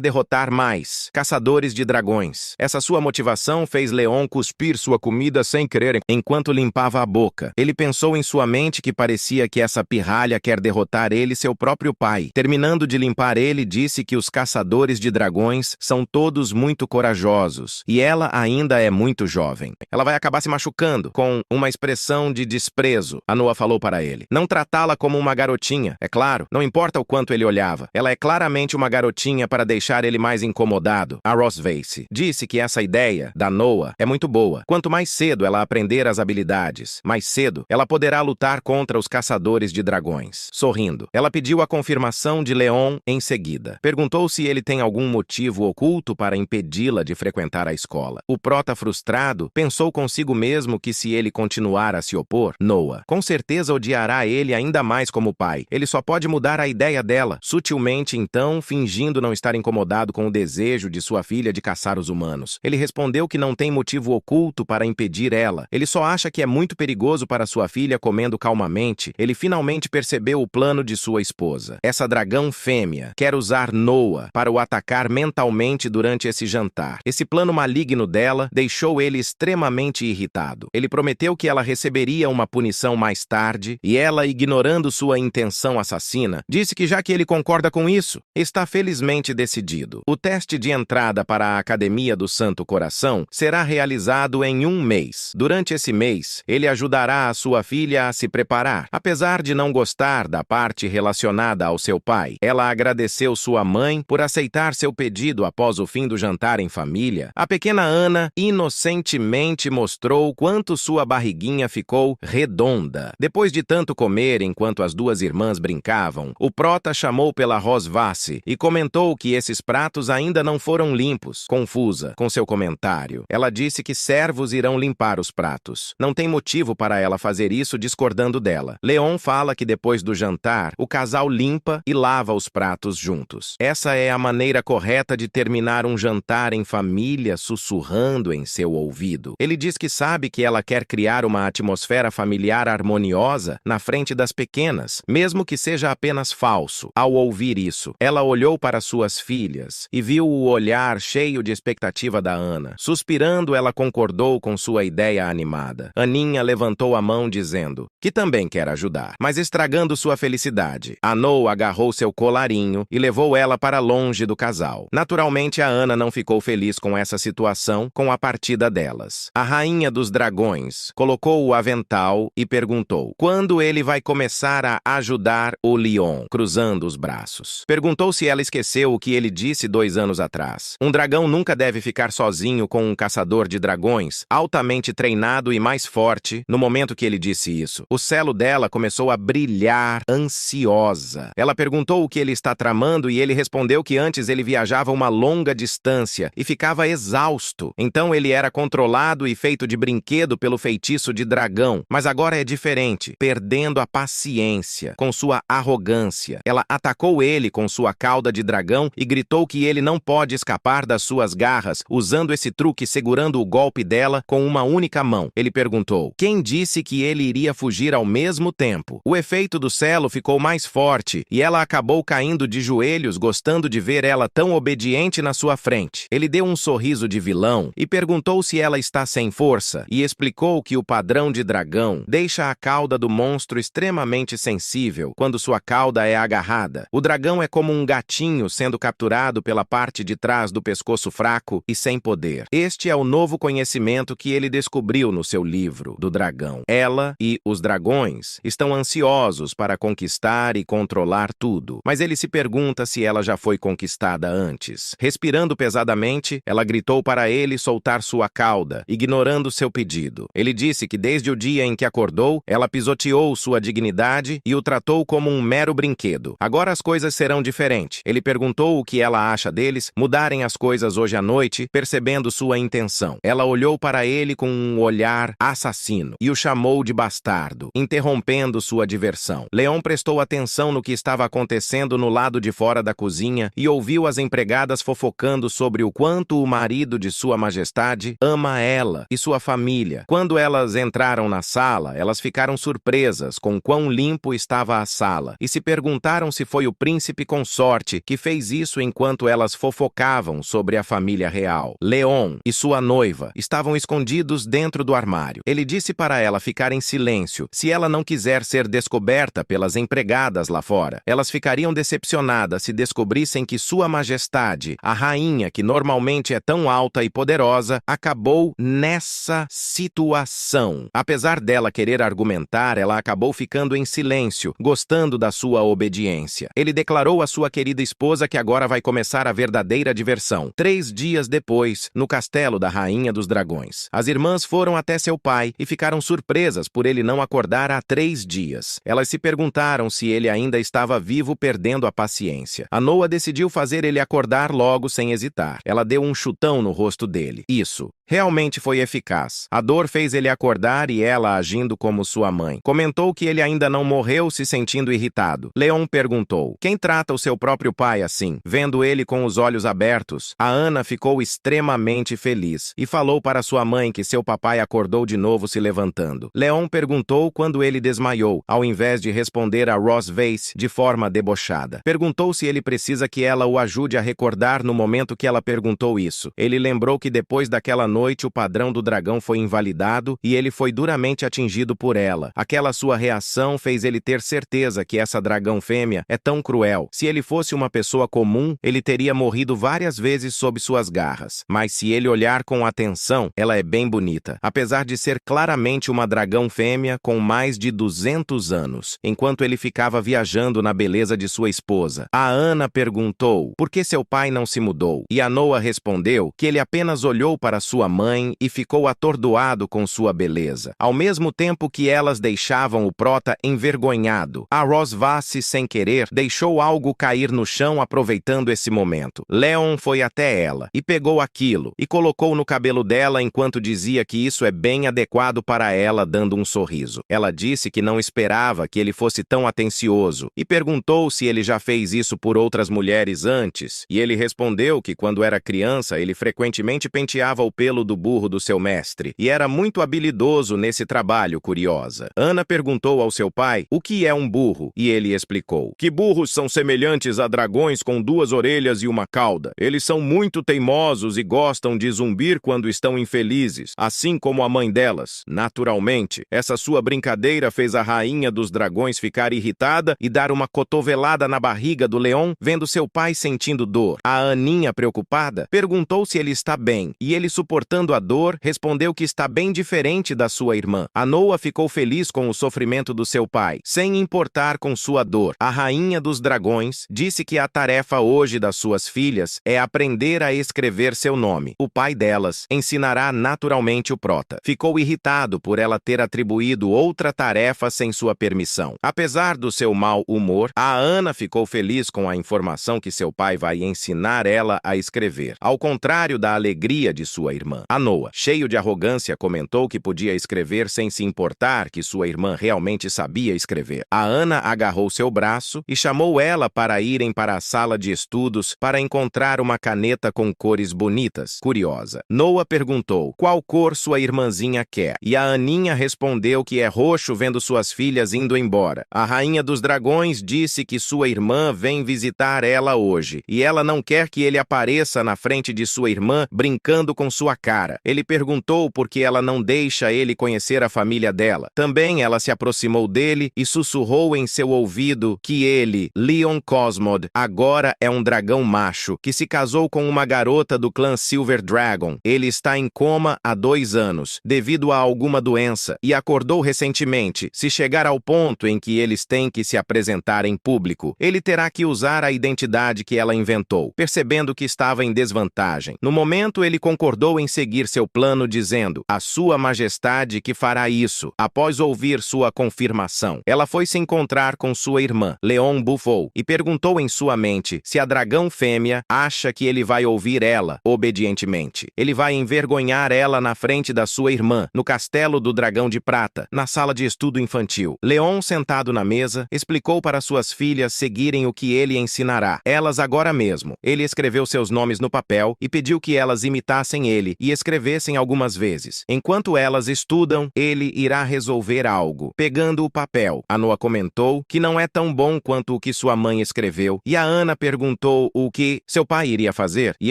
derrotar mais caçadores de dragões. Essa sua motivação fez Leon cuspir sua comida sem querer enquanto limpava a boca. Ele pensou em sua mente que parecia que essa pirralha quer derrotar ele, seu próprio pai. Terminando de limpar, ele disse que os caçadores de dragões são todos muito corajosos e ela ainda é muito jovem. Ela vai acabar se machucando, com uma expressão de desprezo. A Noa falou para ele não tratá-la como uma garotinha. É claro, não importa o quanto ele olhava. Ela é claramente uma garotinha para deixar ele mais incomodado. A Rosvassi disse que essa ideia da Noa é muito boa. Quanto mais cedo ela aprender as habilidades, mais cedo ela poderá lutar contra os caçadores de dragões. Sorrindo, ela pediu a confirmação de Leon em seguida. Perguntou se ele tem algum motivo oculto para impedi-la de frequentar a escola. O prota, frustrado, pensou consigo mesmo que se ele continuar a se opor, Noa com certeza odiará ele ainda mais como pai. Ele só pode mudar a ideia dela. Sutilmente, então, fingindo não estar incomodado com o desejo de sua filha de caçar os humanos. Ele respondeu que não tem motivo oculto para impedir ela. Ele só acha que é muito perigoso para sua filha. Comendo calmamente, ele finalmente percebeu o plano de sua esposa. Essa dragão fêmea quer usar Noa para o atacar mentalmente durante esse jantar. Esse plano maligno dela deixou ele extremamente irritado. Ele prometeu que ela receberia uma punição mais tarde, e ela, ignorando sua intenção assassina, disse que já que ele concorda com isso, está felizmente decidido. O teste de entrada para a Academia do Santo Coração será realizado em um mês. Durante esse mês, ele ajudará a sua filha a se preparar. Apesar de não gostar da parte relacionada ao seu pai, ela agradeceu sua mãe por aceitar seu pedido após o fim do jantar em família. A pequena Ana inocentemente mostrou quanto sua barriguinha ficou redonda. Depois de tanto comer enquanto as duas irmãs brincavam, o prota chamou pela Rosvasse e comentou que esses pratos ainda não foram limpos. Confusa com seu comentário, ela disse que servos irão limpar os pratos. Não tem motivo para ela fazer isso, discordando dela. Leon fala que depois do jantar, o casal limpa e lava os pratos juntos. Essa é a maneira correta de terminar um jantar em família, sussurrando em seu ouvido. Ele diz que sabe que ela quer criar uma atmosfera familiar harmoniosa na frente das pequenas, mesmo que seja apenas falso. Ao ouvir isso, ela olhou para suas filhas e viu o olhar cheio de expectativa da Ana. Suspirando, ela concordou com sua ideia animada. Aninha levantou a mão dizendo que também quer ajudar, mas estragando sua felicidade. Anou agarrou seu colarinho e levou ela para longe do casal. Naturalmente, a Ana não ficou feliz com essa situação, com a partida delas. A rainha dos dragões colocou o avental e perguntou quando ele vai começar a ajudar o Leon, cruzando os braços. Perguntou se ela esqueceu o que ele disse 2 anos atrás. Um dragão nunca deve ficar sozinho com um caçador de dragões altamente treinado e mais forte. No momento que ele disse isso, o celo dela começou a brilhar, ansiosa. Ela perguntou o que ele está tramando e ele respondeu que antes ele viajava uma longa distância e ficava exausto. Então ele era controlado e feito de brinquedo pelo feitiço de dragão, mas agora é diferente, perdendo a paciência com sua arrogância. Ela atacou ele com sua cauda de dragão e gritou que ele não pode escapar das suas garras, usando esse truque segurando o golpe dela com uma única mão. Ele perguntou quem disse que ele iria fugir ao mesmo tempo. O efeito do selo ficou mais forte e ela acabou caindo de joelhos, gostando de ver ela tão obediente na sua frente. Ele deu um sorriso de vilão e perguntou se ela está sem força e explicou que o padrão de dragão deixa a cauda do monstro extremamente sensível quando sua cauda é agarrada. O dragão é como um gatinho sendo capturado pela parte de trás do pescoço fraco e sem poder. Este é o novo conhecimento que ele descobriu no seu livro do dragão. Ela e os dragões estão ansiosos para conquistar e controlar tudo, mas ele se pergunta se ela já foi conquistada antes. Respirando pesadamente, ela gritou para ele soltar sua cauda, ignorando seu pedido. Ele disse que desde o dia em que acordou, ela pisoteou sua dignidade e o tratou como um mero brinquedo. Agora as coisas serão diferentes. Ele perguntou o que ela acha deles mudarem as coisas hoje à noite, percebendo sua intenção. Ela olhou para ele com um olhar assassino e o chamou de bastardo, interrompendo sua diversão. Leon prestou atenção no que estava acontecendo no lado de fora da cozinha e ouviu as empregadas fofocando sobre o quanto o marido de sua majestade ama ela e sua família. Quando elas entraram na sala, elas ficaram surpresas com quão limpo estava a sala e se perguntaram se foi o príncipe consorte que fez isso enquanto elas fofocavam sobre a família real. Leon e sua noiva estavam escondidos dentro do armário. Ele disse para ela ficar em silêncio se ela não quiser ser descoberta pelas empregadas lá fora. Elas ficariam decepcionadas se descobrissem que sua majestade, a rainha que normalmente é tão alta e poderosa, acabou nessa situação. Apesar dela querer argumentar, ela acabou ficando em silêncio, gostando da sua obediência. Ele declarou à sua querida esposa que agora vai começar a verdadeira diversão. 3 dias depois, no castelo da Rainha dos Dragões, as irmãs foram até seu pai e ficaram surpresas por ele não acordar há 3 dias. Elas se perguntaram se ele ainda estava vivo, perdendo a paciência. A Noa decidiu fazer ele acordar logo sem hesitar. Ela deu um chutão no rosto dele. Isso realmente foi eficaz. A dor fez ele acordar e ela, agindo como sua mãe, comentou que ele ainda não morreu, se sentindo irritado. Leon perguntou: quem trata o seu próprio pai assim? Vendo ele com os olhos abertos, a Ana ficou extremamente feliz e falou para sua mãe que seu papai acordou de novo se levantando. Leon perguntou quando ele desmaiou, ao invés de responder a Rosvasse de forma debochada. Perguntou se ele precisa que ela o ajude a recordar no momento que ela perguntou isso. Ele lembrou que depois daquela noite noite o padrão do dragão foi invalidado e ele foi duramente atingido por ela. Aquela sua reação fez ele ter certeza que essa dragão fêmea é tão cruel. Se ele fosse uma pessoa comum, ele teria morrido várias vezes sob suas garras. Mas se ele olhar com atenção, ela é bem bonita, apesar de ser claramente uma dragão fêmea com mais de 200 anos. Enquanto ele ficava viajando na beleza de sua esposa, a Anna perguntou por que seu pai não se mudou, e a Noa respondeu que ele apenas olhou para sua mãe e ficou atordoado com sua beleza, ao mesmo tempo que elas deixavam o prota envergonhado. A Rosvasse, sem querer, deixou algo cair no chão aproveitando esse momento. Leon foi até ela e pegou aquilo e colocou no cabelo dela enquanto dizia que isso é bem adequado para ela, dando um sorriso. Ela disse que não esperava que ele fosse tão atencioso e perguntou se ele já fez isso por outras mulheres antes, e ele respondeu que quando era criança ele frequentemente penteava o pelo do burro do seu mestre e era muito habilidoso nesse trabalho. Curiosa, Anna perguntou ao seu pai o que é um burro e ele explicou que burros são semelhantes a dragões com 2 orelhas e uma cauda. Eles são muito teimosos e gostam de zumbir quando estão infelizes, assim como a mãe delas. Naturalmente, essa sua brincadeira fez a rainha dos dragões ficar irritada e dar uma cotovelada na barriga do leão, vendo seu pai sentindo dor. A Aninha, preocupada, perguntou se ele está bem, e ele, suportando a dor, respondeu que está bem diferente da sua irmã. A Noa ficou feliz com o sofrimento do seu pai, sem importar com sua dor. A rainha dos dragões disse que a tarefa hoje das suas filhas é aprender a escrever seu nome. O pai delas ensinará naturalmente o prota. Ficou irritado por ela ter atribuído outra tarefa sem sua permissão. Apesar do seu mau humor, a Anna ficou feliz com a informação que seu pai vai ensinar ela a escrever, ao contrário da alegria de sua irmã. A Noa, cheio de arrogância, comentou que podia escrever sem se importar que sua irmã realmente sabia escrever. A Anna agarrou seu braço e chamou ela para irem para a sala de estudos para encontrar uma caneta com cores bonitas. Curiosa, Noa perguntou qual cor sua irmãzinha quer, e a Aninha respondeu que é roxo vendo suas filhas indo embora. A rainha dos dragões disse que sua irmã vem visitar ela hoje, e ela não quer que ele apareça na frente de sua irmã brincando com sua cara. Ele perguntou por que ela não deixa ele conhecer a família dela. Também ela se aproximou dele e sussurrou em seu ouvido que ele, Leon Cosmod, agora é um dragão macho que se casou com uma garota do clã Silver Dragon. Ele está em coma há 2 anos, devido a alguma doença, e acordou recentemente. Se chegar ao ponto em que eles têm que se apresentar em público, ele terá que usar a identidade que ela inventou, percebendo que estava em desvantagem. No momento, ele concordou em seguir seu plano, dizendo: "A sua majestade que fará isso." Após ouvir sua confirmação, ela foi se encontrar com sua irmã. Leon bufou e perguntou em sua mente se a dragão fêmea acha que ele vai ouvir ela obedientemente. Ele vai envergonhar ela na frente da sua irmã, no castelo do dragão de prata, na sala de estudo infantil. Leon, sentado na mesa, explicou para suas filhas seguirem o que ele ensinará. Elas agora mesmo. Ele escreveu seus nomes no papel e pediu que elas imitassem ele e escrevessem algumas vezes. Enquanto elas estudam, ele irá resolver algo. Pegando o papel, a Noa comentou que não é tão bom quanto o que sua mãe escreveu, e a Anna perguntou o que seu pai iria fazer, e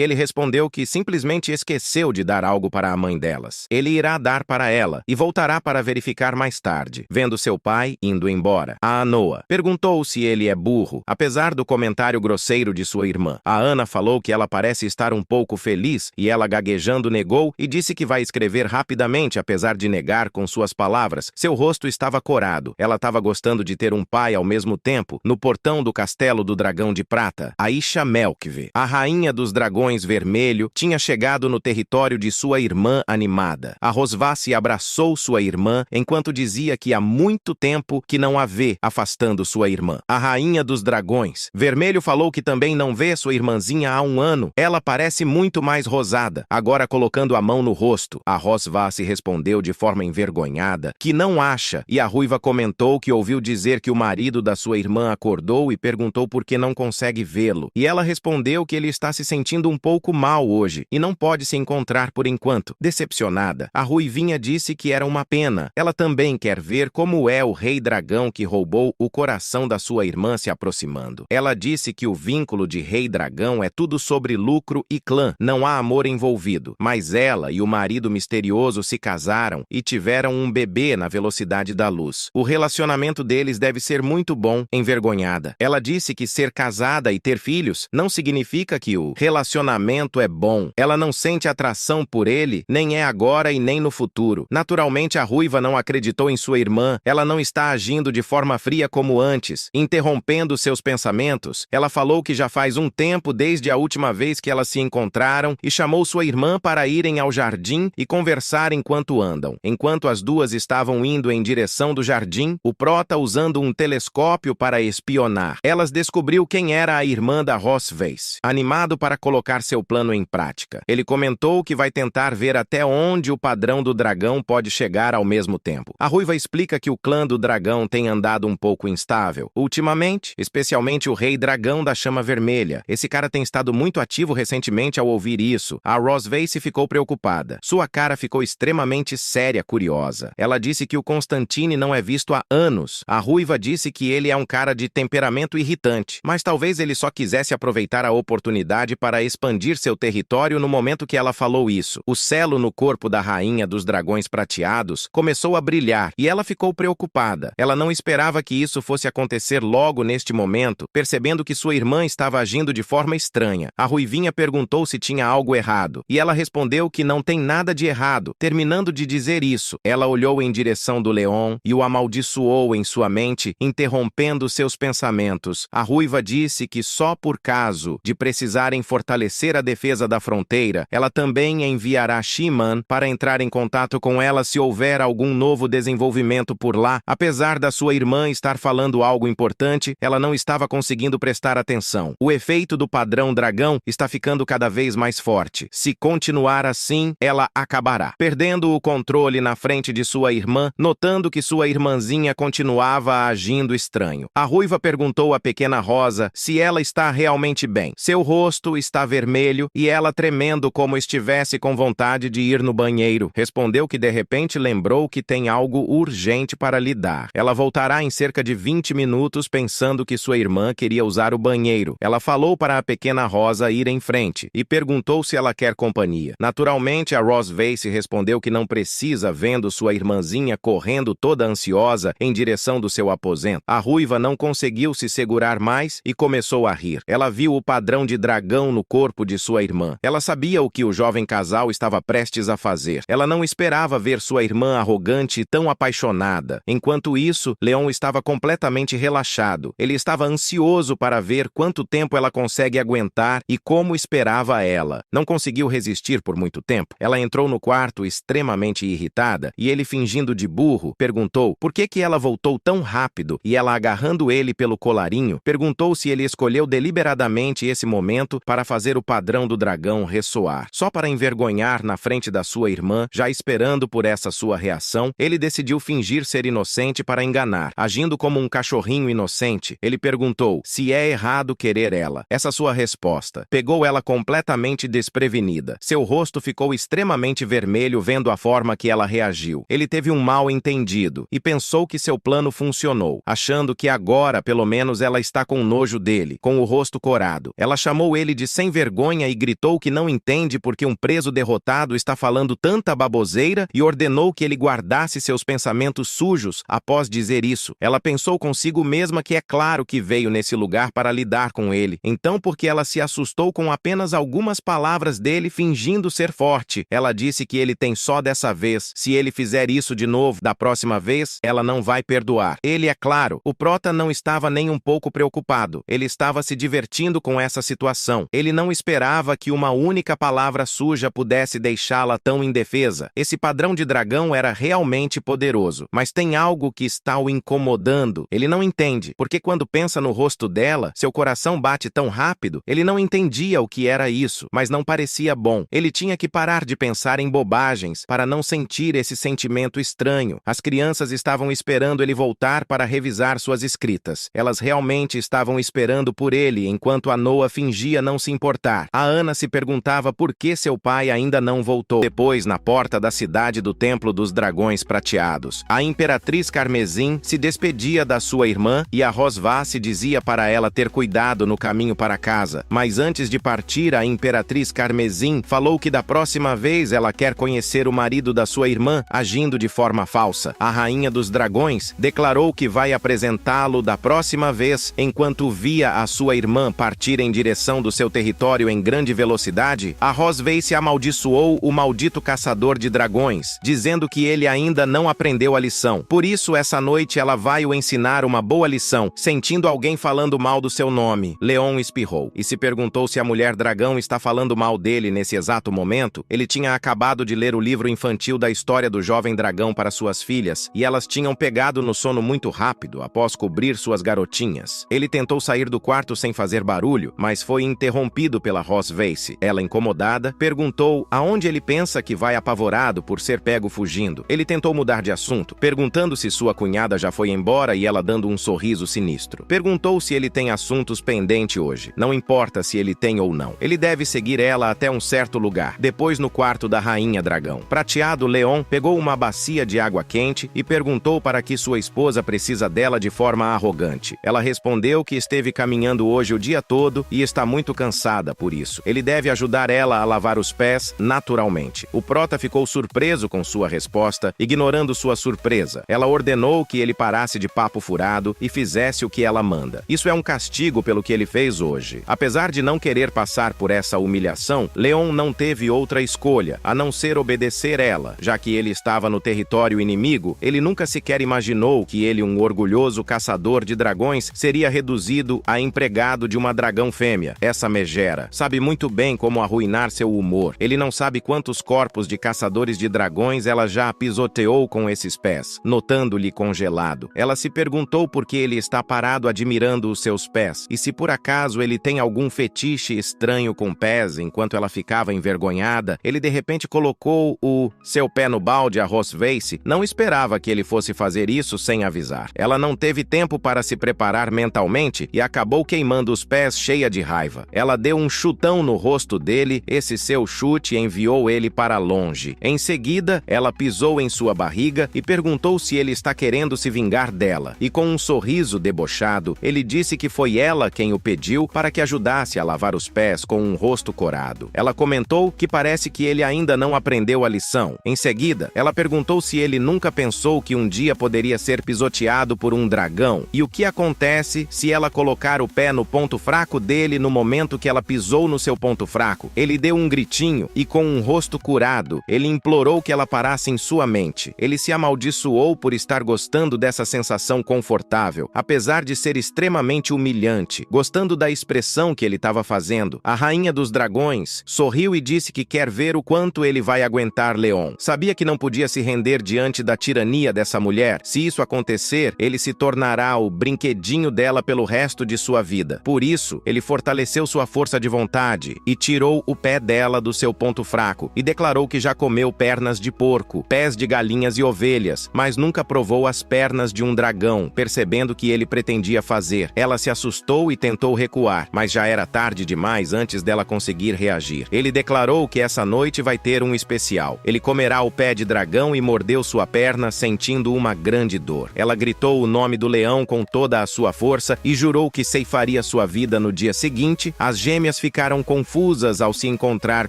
ele respondeu que simplesmente esqueceu de dar algo para a mãe delas. Ele irá dar para ela e voltará para verificar mais tarde. Vendo seu pai indo embora, a Noa perguntou se ele é burro, apesar do comentário grosseiro de sua irmã. A Anna falou que ela parece estar um pouco feliz, e ela, gaguejando, negou e disse que vai escrever rapidamente, apesar de negar com suas palavras. Seu rosto estava corado. Ela estava gostando de ter um pai ao mesmo tempo. No portão do castelo do dragão de prata, Aisha Melkve, a rainha dos dragões vermelho, tinha chegado no território de sua irmã animada. A Rosvasse abraçou sua irmã enquanto dizia que há muito tempo que não a vê, afastando sua irmã. A rainha dos dragões vermelho falou que também não vê sua irmãzinha há 1 ano. Ela parece muito mais rosada, agora colocando a mão no rosto. A Rosvasse respondeu de forma envergonhada que não acha, e a ruiva comentou que ouviu dizer que o marido da sua irmã acordou e perguntou por que não consegue vê-lo. E ela respondeu que ele está se sentindo um pouco mal hoje e não pode se encontrar por enquanto. Decepcionada, a ruivinha disse que era uma pena. Ela também quer ver como é o rei dragão que roubou o coração da sua irmã se aproximando. Ela disse que o vínculo de rei dragão é tudo sobre lucro e clã. Não há amor envolvido, mas mas ela e o marido misterioso se casaram e tiveram um bebê na velocidade da luz. O relacionamento deles deve ser muito bom, envergonhada. Ela disse que ser casada e ter filhos não significa que o relacionamento é bom. Ela não sente atração por ele, nem é agora e nem no futuro. Naturalmente, a ruiva não acreditou em sua irmã. Ela não está agindo de forma fria como antes. Interrompendo seus pensamentos, ela falou que já faz um tempo desde a última vez que elas se encontraram e chamou sua irmã para irem ao jardim e conversar enquanto andam. Enquanto as duas estavam indo em direção do jardim, o prota usando um telescópio para espionar. Elas descobriu quem era a irmã da Ross Weiss, animado para colocar seu plano em prática. Ele comentou que vai tentar ver até onde o padrão do dragão pode chegar ao mesmo tempo. A ruiva explica que o clã do dragão tem andado um pouco instável ultimamente, especialmente o rei dragão da chama vermelha. Esse cara tem estado muito ativo recentemente. Ao ouvir isso, a Ross Weiss ficou preocupada. Sua cara ficou extremamente séria, curiosa. Ela disse que o Constantine não é visto há anos. A ruiva disse que ele é um cara de temperamento irritante, mas talvez ele só quisesse aproveitar a oportunidade para expandir seu território. No momento que ela falou isso, o selo no corpo da rainha dos dragões prateados começou a brilhar e ela ficou preocupada. Ela não esperava que isso fosse acontecer logo neste momento, percebendo que sua irmã estava agindo de forma estranha. A ruivinha perguntou se tinha algo errado, e ela respondeu que não tem nada de errado. Terminando de dizer isso, ela olhou em direção do leão e o amaldiçoou em sua mente, interrompendo seus pensamentos. A ruiva disse que só por caso de precisarem fortalecer a defesa da fronteira, ela também enviará She-Man para entrar em contato com ela se houver algum novo desenvolvimento por lá. Apesar da sua irmã estar falando algo importante, ela não estava conseguindo prestar atenção. O efeito do padrão dragão está ficando cada vez mais forte. Se continuar assim, ela acabará perdendo o controle na frente de sua irmã, notando que sua irmãzinha continuava agindo estranho. A ruiva perguntou à pequena Rosa se ela está realmente bem. Seu rosto está vermelho e ela tremendo como estivesse com vontade de ir no banheiro. Respondeu que de repente lembrou que tem algo urgente para lhe dar. Ela voltará em cerca de 20 minutos pensando que sua irmã queria usar o banheiro. Ela falou para a pequena Rosa ir em frente e perguntou se ela quer companhia. Naturalmente, a Ross Weiss respondeu que não precisa, vendo sua irmãzinha correndo toda ansiosa em direção do seu aposento. A ruiva não conseguiu se segurar mais e começou a rir. Ela viu o padrão de dragão no corpo de sua irmã. Ela sabia o que o jovem casal estava prestes a fazer. Ela não esperava ver sua irmã arrogante e tão apaixonada. Enquanto isso, Leon estava completamente relaxado. Ele estava ansioso para ver quanto tempo ela consegue aguentar e como esperava ela. Não conseguiu resistir por muito tempo. Ela entrou no quarto extremamente irritada e ele, fingindo de burro, perguntou por que ela voltou tão rápido e ela, agarrando ele pelo colarinho, perguntou se ele escolheu deliberadamente esse momento para fazer o padrão do dragão ressoar. Só para envergonhar na frente da sua irmã, já esperando por essa sua reação, ele decidiu fingir ser inocente para enganar. Agindo como um cachorrinho inocente, ele perguntou se é errado querer ela. Essa sua resposta pegou ela completamente desprevenida. Seu rosto ficou extremamente vermelho vendo a forma que ela reagiu. Ele teve um mal entendido e pensou que seu plano funcionou, achando que agora, pelo menos, ela está com nojo dele, com o rosto corado. Ela chamou ele de sem vergonha e gritou que não entende porque um preso derrotado está falando tanta baboseira e ordenou que ele guardasse seus pensamentos sujos. Após dizer isso, ela pensou consigo mesma que é claro que veio nesse lugar para lidar com ele. Então, porque ela se assustou com apenas algumas palavras dele fingindo ser forte, ela disse que ele tem só dessa vez. Se ele fizer isso de novo, da próxima vez, ela não vai perdoar. Ele, é claro, o prota não estava nem um pouco preocupado. Ele estava se divertindo com essa situação. Ele não esperava que uma única palavra suja pudesse deixá-la tão indefesa. Esse padrão de dragão era realmente poderoso, mas tem algo que está o incomodando. Ele não entende, porque quando pensa no rosto dela, seu coração bate tão rápido. Ele não entendia o que era isso, mas não parecia bom. Ele tinha que parar de pensar em bobagens para não sentir esse sentimento estranho. As crianças estavam esperando ele voltar para revisar suas escritas. Elas realmente estavam esperando por ele, enquanto a Noa fingia não se importar. A Ana se perguntava por que seu pai ainda não voltou. Depois, na porta da cidade do Templo dos Dragões Prateados, a Imperatriz Carmesim se despedia da sua irmã e a Ross Weiss dizia para ela ter cuidado no caminho para casa. Mas antes de partir, a Imperatriz Carmesim falou que da próxima vez ela quer conhecer o marido da sua irmã agindo de forma falsa. A rainha dos dragões declarou que vai apresentá-lo da próxima vez. Enquanto via a sua irmã partir em direção do seu território em grande velocidade, a Rosveise amaldiçoou o maldito caçador de dragões, dizendo que ele ainda não aprendeu a lição. Por isso, essa noite ela vai o ensinar uma boa lição, sentindo alguém falando mal do seu nome. Leon espirrou e se perguntou se a mulher dragão está falando mal dele nesse exato momento. Ele tinha acabado de ler o livro infantil da história do jovem dragão para suas filhas, e elas tinham pegado no sono muito rápido após cobrir suas garotinhas. Ele tentou sair do quarto sem fazer barulho, mas foi interrompido pela Rosveise. Ela, incomodada, perguntou aonde ele pensa que vai apavorado por ser pego fugindo. Ele tentou mudar de assunto, perguntando se sua cunhada já foi embora e ela dando um sorriso sinistro. Perguntou se ele tem assuntos pendentes hoje. Não importa se ele tem ou não. Ele deve seguir ela até um certo lugar. Depois, no quarto da rainha dragão. Prateado, Leon pegou uma bacia de água quente e perguntou para que sua esposa precisa dela de forma arrogante. Ela respondeu que esteve caminhando hoje o dia todo e está muito cansada por isso. Ele deve ajudar ela a lavar os pés naturalmente. O prota ficou surpreso com sua resposta, ignorando sua surpresa. Ela ordenou que ele parasse de papo furado e fizesse o que ela manda. Isso é um castigo pelo que ele fez hoje. Apesar de não querer passar por essa humilhação, Leon não teve outra escolha, a não ser obedecer ela. Já que ele estava no território inimigo, ele nunca sequer imaginou que ele, um orgulhoso caçador de dragões, seria reduzido a empregado de uma dragão fêmea. Essa megera sabe muito bem como arruinar seu humor. Ele não sabe quantos corpos de caçadores de dragões ela já pisoteou com esses pés, notando-lhe congelado. Ela se perguntou por que ele está parado admirando os seus pés, e se por acaso ele tem algum fetiche estranho com pés. Enquanto ela ficava envergonhada, ele de repente colocou o seu pé no balde. A Rosveise não esperava que ele fosse fazer isso sem avisar. Ela não teve tempo para se preparar mentalmente e acabou queimando os pés, cheia de raiva. Ela deu um chutão no rosto dele. Esse seu chute enviou ele para longe. Em seguida, ela pisou em sua barriga e perguntou se ele está querendo se vingar dela. E com um sorriso debochado, ele disse que foi ela quem o pediu para que ajudasse a lavar os pés com um rosto corado. Ela comentou que parece que ele ainda não aprendeu a lição. Em seguida, ela perguntou se ele nunca pensou que um dia poderia ser pisoteado por um dragão e o que acontece se ela colocar o pé no ponto fraco dele no momento que ela pisou no seu ponto fraco. Ele deu um gritinho e, com um rosto curado, ele implorou que ela parasse em sua mente. Ele se amaldiçoou por estar gostando dessa sensação confortável, apesar de ser extremamente humilhante. Gostando da expressão que ele estava fazendo, a rainha dos dragões sorriu e disse que quer ver o quanto ele vai aguentar Leon. Sabia que não podia se render diante da tirania dessa mulher. Se isso acontecer, ele se tornará o brinquedinho dela pelo resto de sua vida. Por isso, ele fortaleceu sua força de vontade e tirou o pé dela do seu ponto fraco e declarou que já comeu pernas de porco, pés de galinhas e ovelhas, mas nunca provou as pernas de um dragão. Percebendo que ele pretendia fazer, ela se assustou e tentou recuar, mas já era tarde demais antes dela conseguir reagir. Ele declarou que essa noite vai ter um especial. Ele comerá o pé de dragão e mordeu sua perna, sentindo uma grande dor. Ela gritou o nome do leão com toda a sua força e jurou que ceifaria sua vida no dia seguinte. As gêmeas ficaram confusas ao se encontrar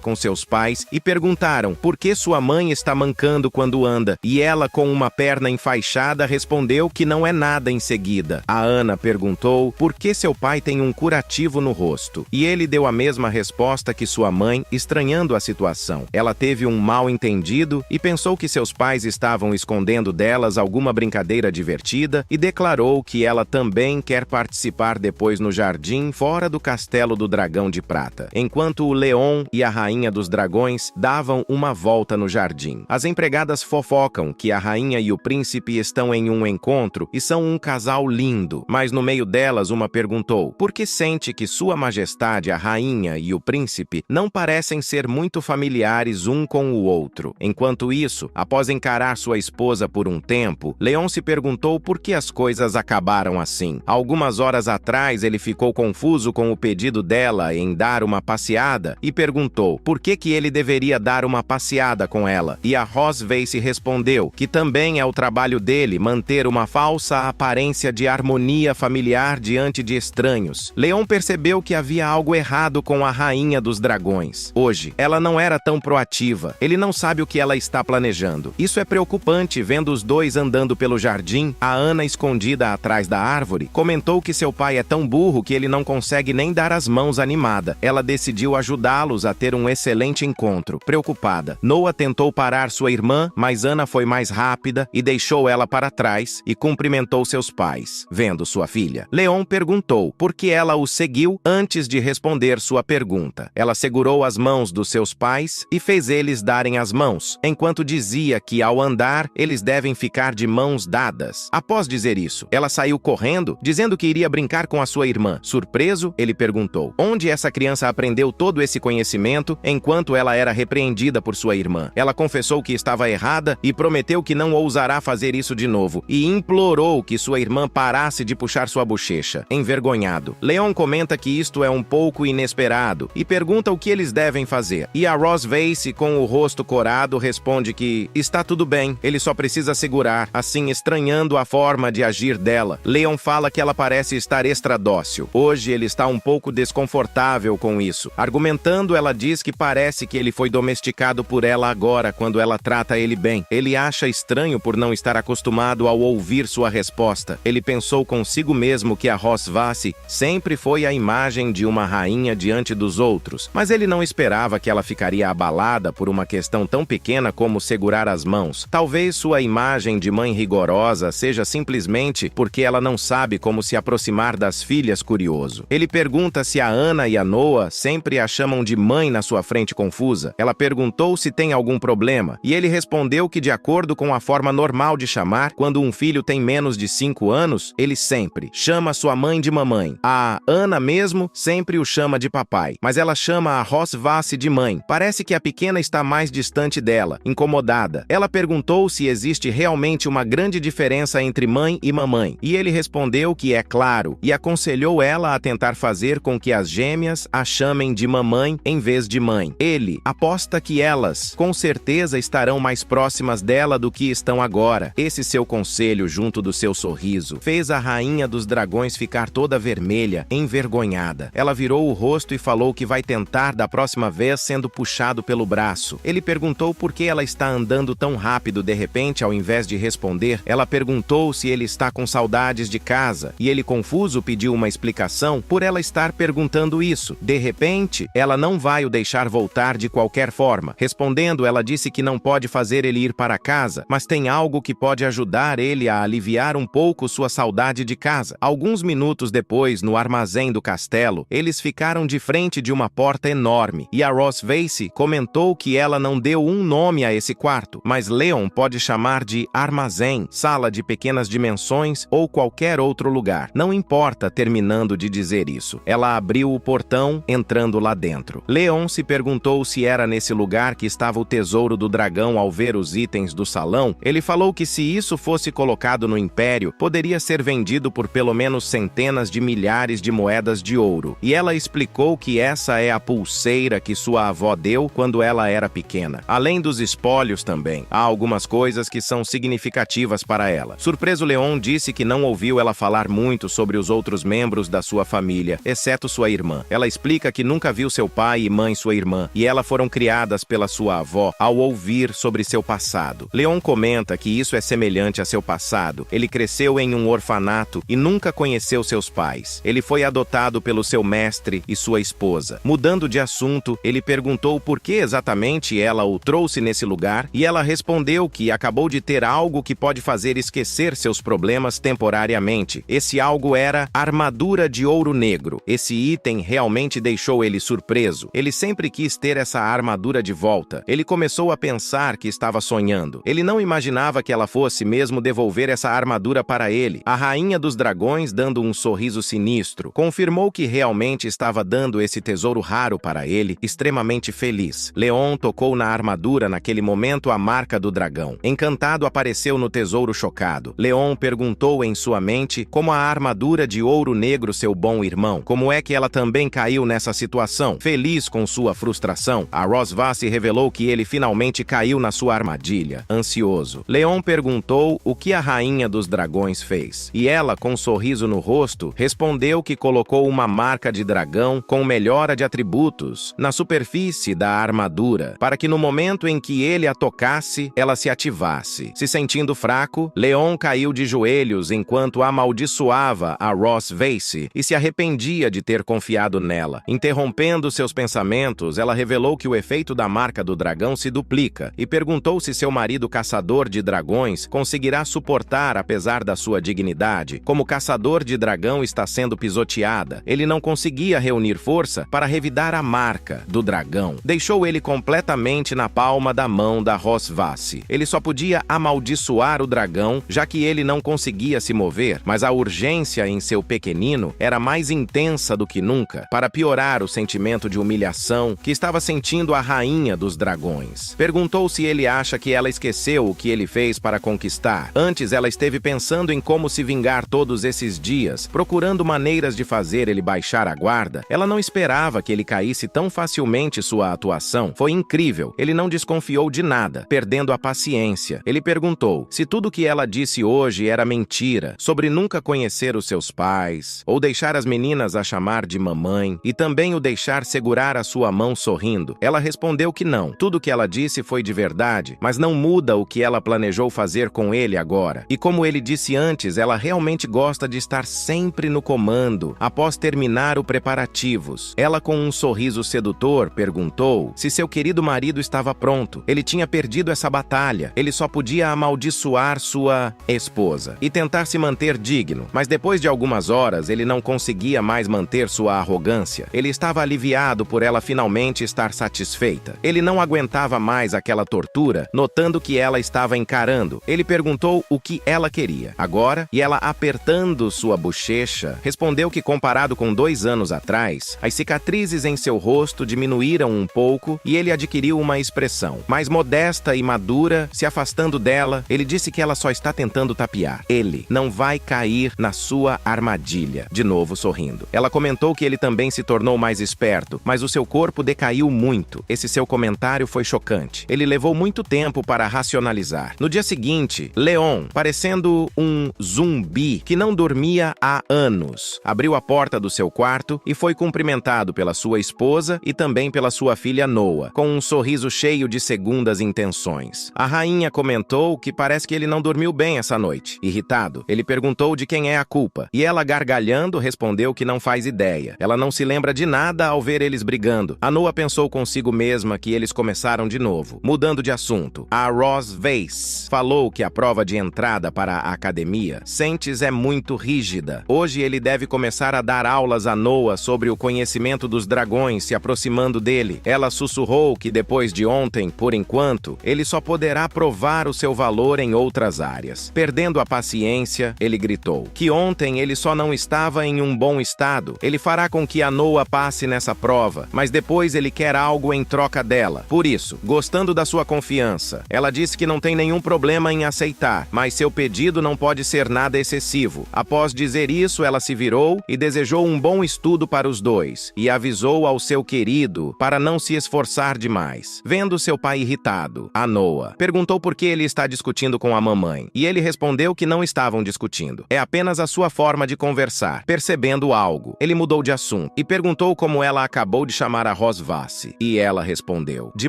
com seus pais e perguntaram por que sua mãe está mancando quando anda, e ela, com uma perna enfaixada, respondeu que não é nada. Em seguida, a Ana perguntou por que seu pai tem um curativo no rosto, e ele deu a mesma resposta que sua mãe, estranhando a situação. Ela teve um mal-entendido e pensou que seus pais estavam escondendo delas alguma brincadeira divertida e declarou que ela também quer participar depois no jardim fora do castelo do dragão de prata. Enquanto o Leon e a rainha dos dragões davam uma volta no jardim, as empregadas fofocam que a rainha e o príncipe estão em um encontro e são um casal lindo, mas no meio delas uma perguntou por que sente que sua majestade, a rainha e o príncipe não parecem ser muito familiares um com o outro. Enquanto isso, após encarar sua esposa por um tempo, Leon se perguntou por que as coisas acabaram assim. Algumas horas atrás ele ficou confuso com o pedido dela em dar uma passeada e perguntou por que ele deveria dar uma passeada com ela. E a Rosveise respondeu que também é o trabalho dele manter uma falsa aparência de harmonia familiar diante de estranhos. Leon percebeu que havia algo errado com a rainha dos dragões. Hoje, Hoje, ela não era tão proativa. Ele não sabe o que ela está planejando. Isso é preocupante vendo os dois andando pelo jardim. A Ana, escondida atrás da árvore, comentou que seu pai é tão burro que ele não consegue nem dar as mãos animada. Ela decidiu ajudá-los a ter um excelente encontro. Preocupada, Noah tentou parar sua irmã, mas Ana foi mais rápida e deixou ela para trás e cumprimentou seus pais. Vendo sua filha, Leon perguntou por que ela o seguiu antes de responder sua pergunta. Ela segurou as mãos dos seus pais e fez eles darem as mãos, enquanto dizia que, ao andar, eles devem ficar de mãos dadas. Após dizer isso, ela saiu correndo, dizendo que iria brincar com a sua irmã. Surpreso, ele perguntou onde essa criança aprendeu todo esse conhecimento enquanto ela era repreendida por sua irmã. Ela confessou que estava errada e prometeu que não ousará fazer isso de novo, e implorou que sua irmã parasse de puxar sua bochecha. Envergonhado, Leon comenta que isto é um pouco inesperado e pergunta o que eles devem fazer. E a Ross Vase, com o rosto corado, responde que está tudo bem, ele só precisa segurar, assim estranhando a forma de agir dela. Leon fala que ela parece estar extra dócil. Hoje ele está um pouco desconfortável com isso. Argumentando, ela diz que parece que ele foi domesticado por ela agora, quando ela trata ele bem. Ele acha estranho por não estar acostumado ao ouvir sua resposta. Ele pensou consigo mesmo que a Ross Vase sempre foi a imagem de uma rainha diante dos outros, mas ele não esperava que ela ficaria abalada por uma questão tão pequena como segurar as mãos. Talvez sua imagem de mãe rigorosa seja simplesmente porque ela não sabe como se aproximar das filhas. Curioso, ele pergunta se a Ana e a Noah sempre a chamam de mãe na sua frente confusa. Ela perguntou se tem algum problema, e ele respondeu que, de acordo com a forma normal de chamar, quando um filho tem menos de 5 anos, ele sempre chama sua mãe de mamãe. A Ana mesmo sempre o chama de papai, mas ela chama a Ross Vase de mãe. Parece que a pequena está mais distante dela, incomodada. Ela perguntou se existe realmente uma grande diferença entre mãe e mamãe, e ele respondeu que é claro, e aconselhou ela a tentar fazer com que as gêmeas a chamem de mamãe em vez de mãe. Ele aposta que elas, com certeza, estarão mais próximas dela do que estão agora. Esse seu conselho, junto do seu sorriso, fez a rainha dos dragões ficar toda vermelha, envergonhada. Ela virou o rosto e falou que vai tentar da próxima vez sendo puxado pelo braço. Ele perguntou por que ela está andando tão rápido de repente. Ao invés de responder, ela perguntou se ele está com saudades de casa, e ele, confuso, pediu uma explicação por ela estar perguntando isso. De repente, ela não vai o deixar voltar de qualquer forma. Respondendo, ela disse que não pode fazer ele ir para casa, mas tem algo que pode ajudar ele a aliviar um pouco sua saudade de casa. Alguns minutos depois, no armazém do castelo, eles ficaram de frente de uma porta enorme, e a Ross Vase comentou que ela não deu um nome a esse quarto, mas Leon pode chamar de armazém, sala de pequenas dimensões ou qualquer outro lugar. Não importa. Terminando de dizer isso, ela abriu o portão, entrando lá dentro. Leon se perguntou se era nesse lugar que estava o tesouro do dragão. Ao ver os itens do salão, ele falou que se isso fosse colocado no Império, poderia ser vendido por pelo menos centenas de milhares de moedas de ouro. E ela explicou que essa é a pulseira que sua avó deu quando ela era pequena. Além dos espólios também, há algumas coisas que são significativas para ela. Surpreso, Leon disse que não ouviu ela falar muito sobre os outros membros da sua família, exceto sua irmã. Ela explica que nunca viu seu pai e mãe sua irmã, e elas foram criadas pela sua avó. Ao ouvir sobre seu passado, Leon comenta que isso é semelhante a seu passado. Ele cresceu em um orfanato e nunca conheceu seus pais. Ele foi adotado pelo seu mestre e sua esposa. Mudando de assunto, ele perguntou por que exatamente ela o trouxe nesse lugar, e ela respondeu que acabou de ter algo que pode fazer esquecer seus problemas temporariamente. Esse algo era armadura de ouro negro. Esse item realmente deixou ele surpreso. Ele sempre quis ter essa armadura de volta. Ele começou a pensar que estava sonhando. Ele não imaginava que ela fosse mesmo devolver essa armadura para ele. A rainha dos dragões, dando um sorriso sinistro, confirmou que realmente estava dando esse tesouro raro para ele, extremamente feliz. Leon tocou na armadura. Naquele momento, a marca do dragão encantado apareceu no tesouro. Chocado, Leon perguntou em sua mente como a armadura de ouro negro, seu bom irmão, como é que ela também caiu nessa situação. Feliz com sua frustração, a Ross Vase revelou que ele finalmente caiu na sua armadilha. Ansioso, Leon perguntou o que a rainha dos dragões fez, e ela, com um sorriso no rosto, respondeu que colocou uma marca de dragão com melhora de atributos na superfície superfície da armadura, para que no momento em que ele a tocasse, ela se ativasse. Se sentindo fraco, Leon caiu de joelhos enquanto amaldiçoava a Ross Vase e se arrependia de ter confiado nela. Interrompendo seus pensamentos, ela revelou que o efeito da marca do dragão se duplica e perguntou se seu marido caçador de dragões conseguirá suportar apesar da sua dignidade. Como caçador de dragão está sendo pisoteada, ele não conseguia reunir força para revidar a marca do dragão. Deixou ele completamente na palma da mão da Ross Vase. Ele só podia amaldiçoar o dragão, já que ele não conseguia se mover, mas a urgência em seu pequenino era mais intensa do que nunca, para piorar o sentimento de humilhação que estava sentindo a rainha dos dragões. Perguntou se ele acha que ela esqueceu o que ele fez para conquistar. Antes, ela esteve pensando em como se vingar todos esses dias, procurando maneiras de fazer ele baixar a guarda. Ela não esperava que ele caísse tão facilmente. Sua atuação foi incrível. Ele não desconfiou de nada, perdendo a paciência. Ele perguntou se tudo que ela disse hoje era mentira, sobre nunca conhecer os seus pais, ou deixar as meninas a chamar de mamãe, e também o deixar segurar a sua mão sorrindo. Ela respondeu que não. Tudo que ela disse foi de verdade, mas não muda o que ela planejou fazer com ele agora. E como ele disse antes, ela realmente gosta de estar sempre no comando. Após terminar os preparativos, ela com um sorriso sedutor perguntou se seu querido marido estava pronto. Ele tinha perdido essa batalha. Ele só podia amaldiçoar sua esposa e tentar se manter digno. Mas depois de algumas horas, ele não conseguia mais manter sua arrogância. Ele estava aliviado por ela finalmente estar satisfeita. Ele não aguentava mais aquela tortura, notando que ela estava encarando. Ele perguntou o que ela queria. Agora, e ela apertando sua bochecha, respondeu que comparado com 2 anos atrás, as cicatrizes em seu rosto diminuíram um pouco e ele adquiriu uma expressão mais modesta e madura. Se afastando dela, ele disse que ela só está tentando tapear. Ele não vai cair na sua armadilha. De novo sorrindo. Ela comentou que ele também se tornou mais esperto, mas o seu corpo decaiu muito. Esse seu comentário foi chocante. Ele levou muito tempo para racionalizar. No dia seguinte, Leon, parecendo um zumbi que não dormia há anos, abriu a porta do seu quarto e foi cumprimentado pela sua esposa e também pela sua filha Noah, com um sorriso cheio de segundas intenções. A rainha comentou que parece que ele não dormiu bem essa noite. Irritado, ele perguntou de quem é a culpa, e ela, gargalhando, respondeu que não faz ideia. Ela não se lembra de nada ao ver eles brigando. A Noah pensou consigo mesma que eles começaram de novo. Mudando de assunto, a Ross Vase falou que a prova de entrada para a academia Sentes é muito rígida. Hoje ele deve começar a dar aulas a Noah sobre o conhecimento dos dragões, se aproximando dele. Ela sussurrou que depois de ontem, por enquanto, ele só poderá provar o seu valor em outras áreas. Perdendo a paciência, ele gritou que ontem ele só não estava em um bom estado. Ele fará com que a Noah passe nessa prova, mas depois ele quer algo em troca dela. Por isso, gostando da sua confiança, ela disse que não tem nenhum problema em aceitar, mas seu pedido não pode ser nada excessivo. Após dizer isso, ela se virou e desejou um bom estudo para os dois, e avisou ao seu querido para não se esforçar demais. Vendo seu pai irritado, a Noah perguntou por que ele está discutindo com a mamãe, e ele respondeu que não estavam discutindo. É apenas a sua forma de conversar. Percebendo algo, ele mudou de assunto e perguntou como ela acabou de chamar a Ross Vase, e ela respondeu de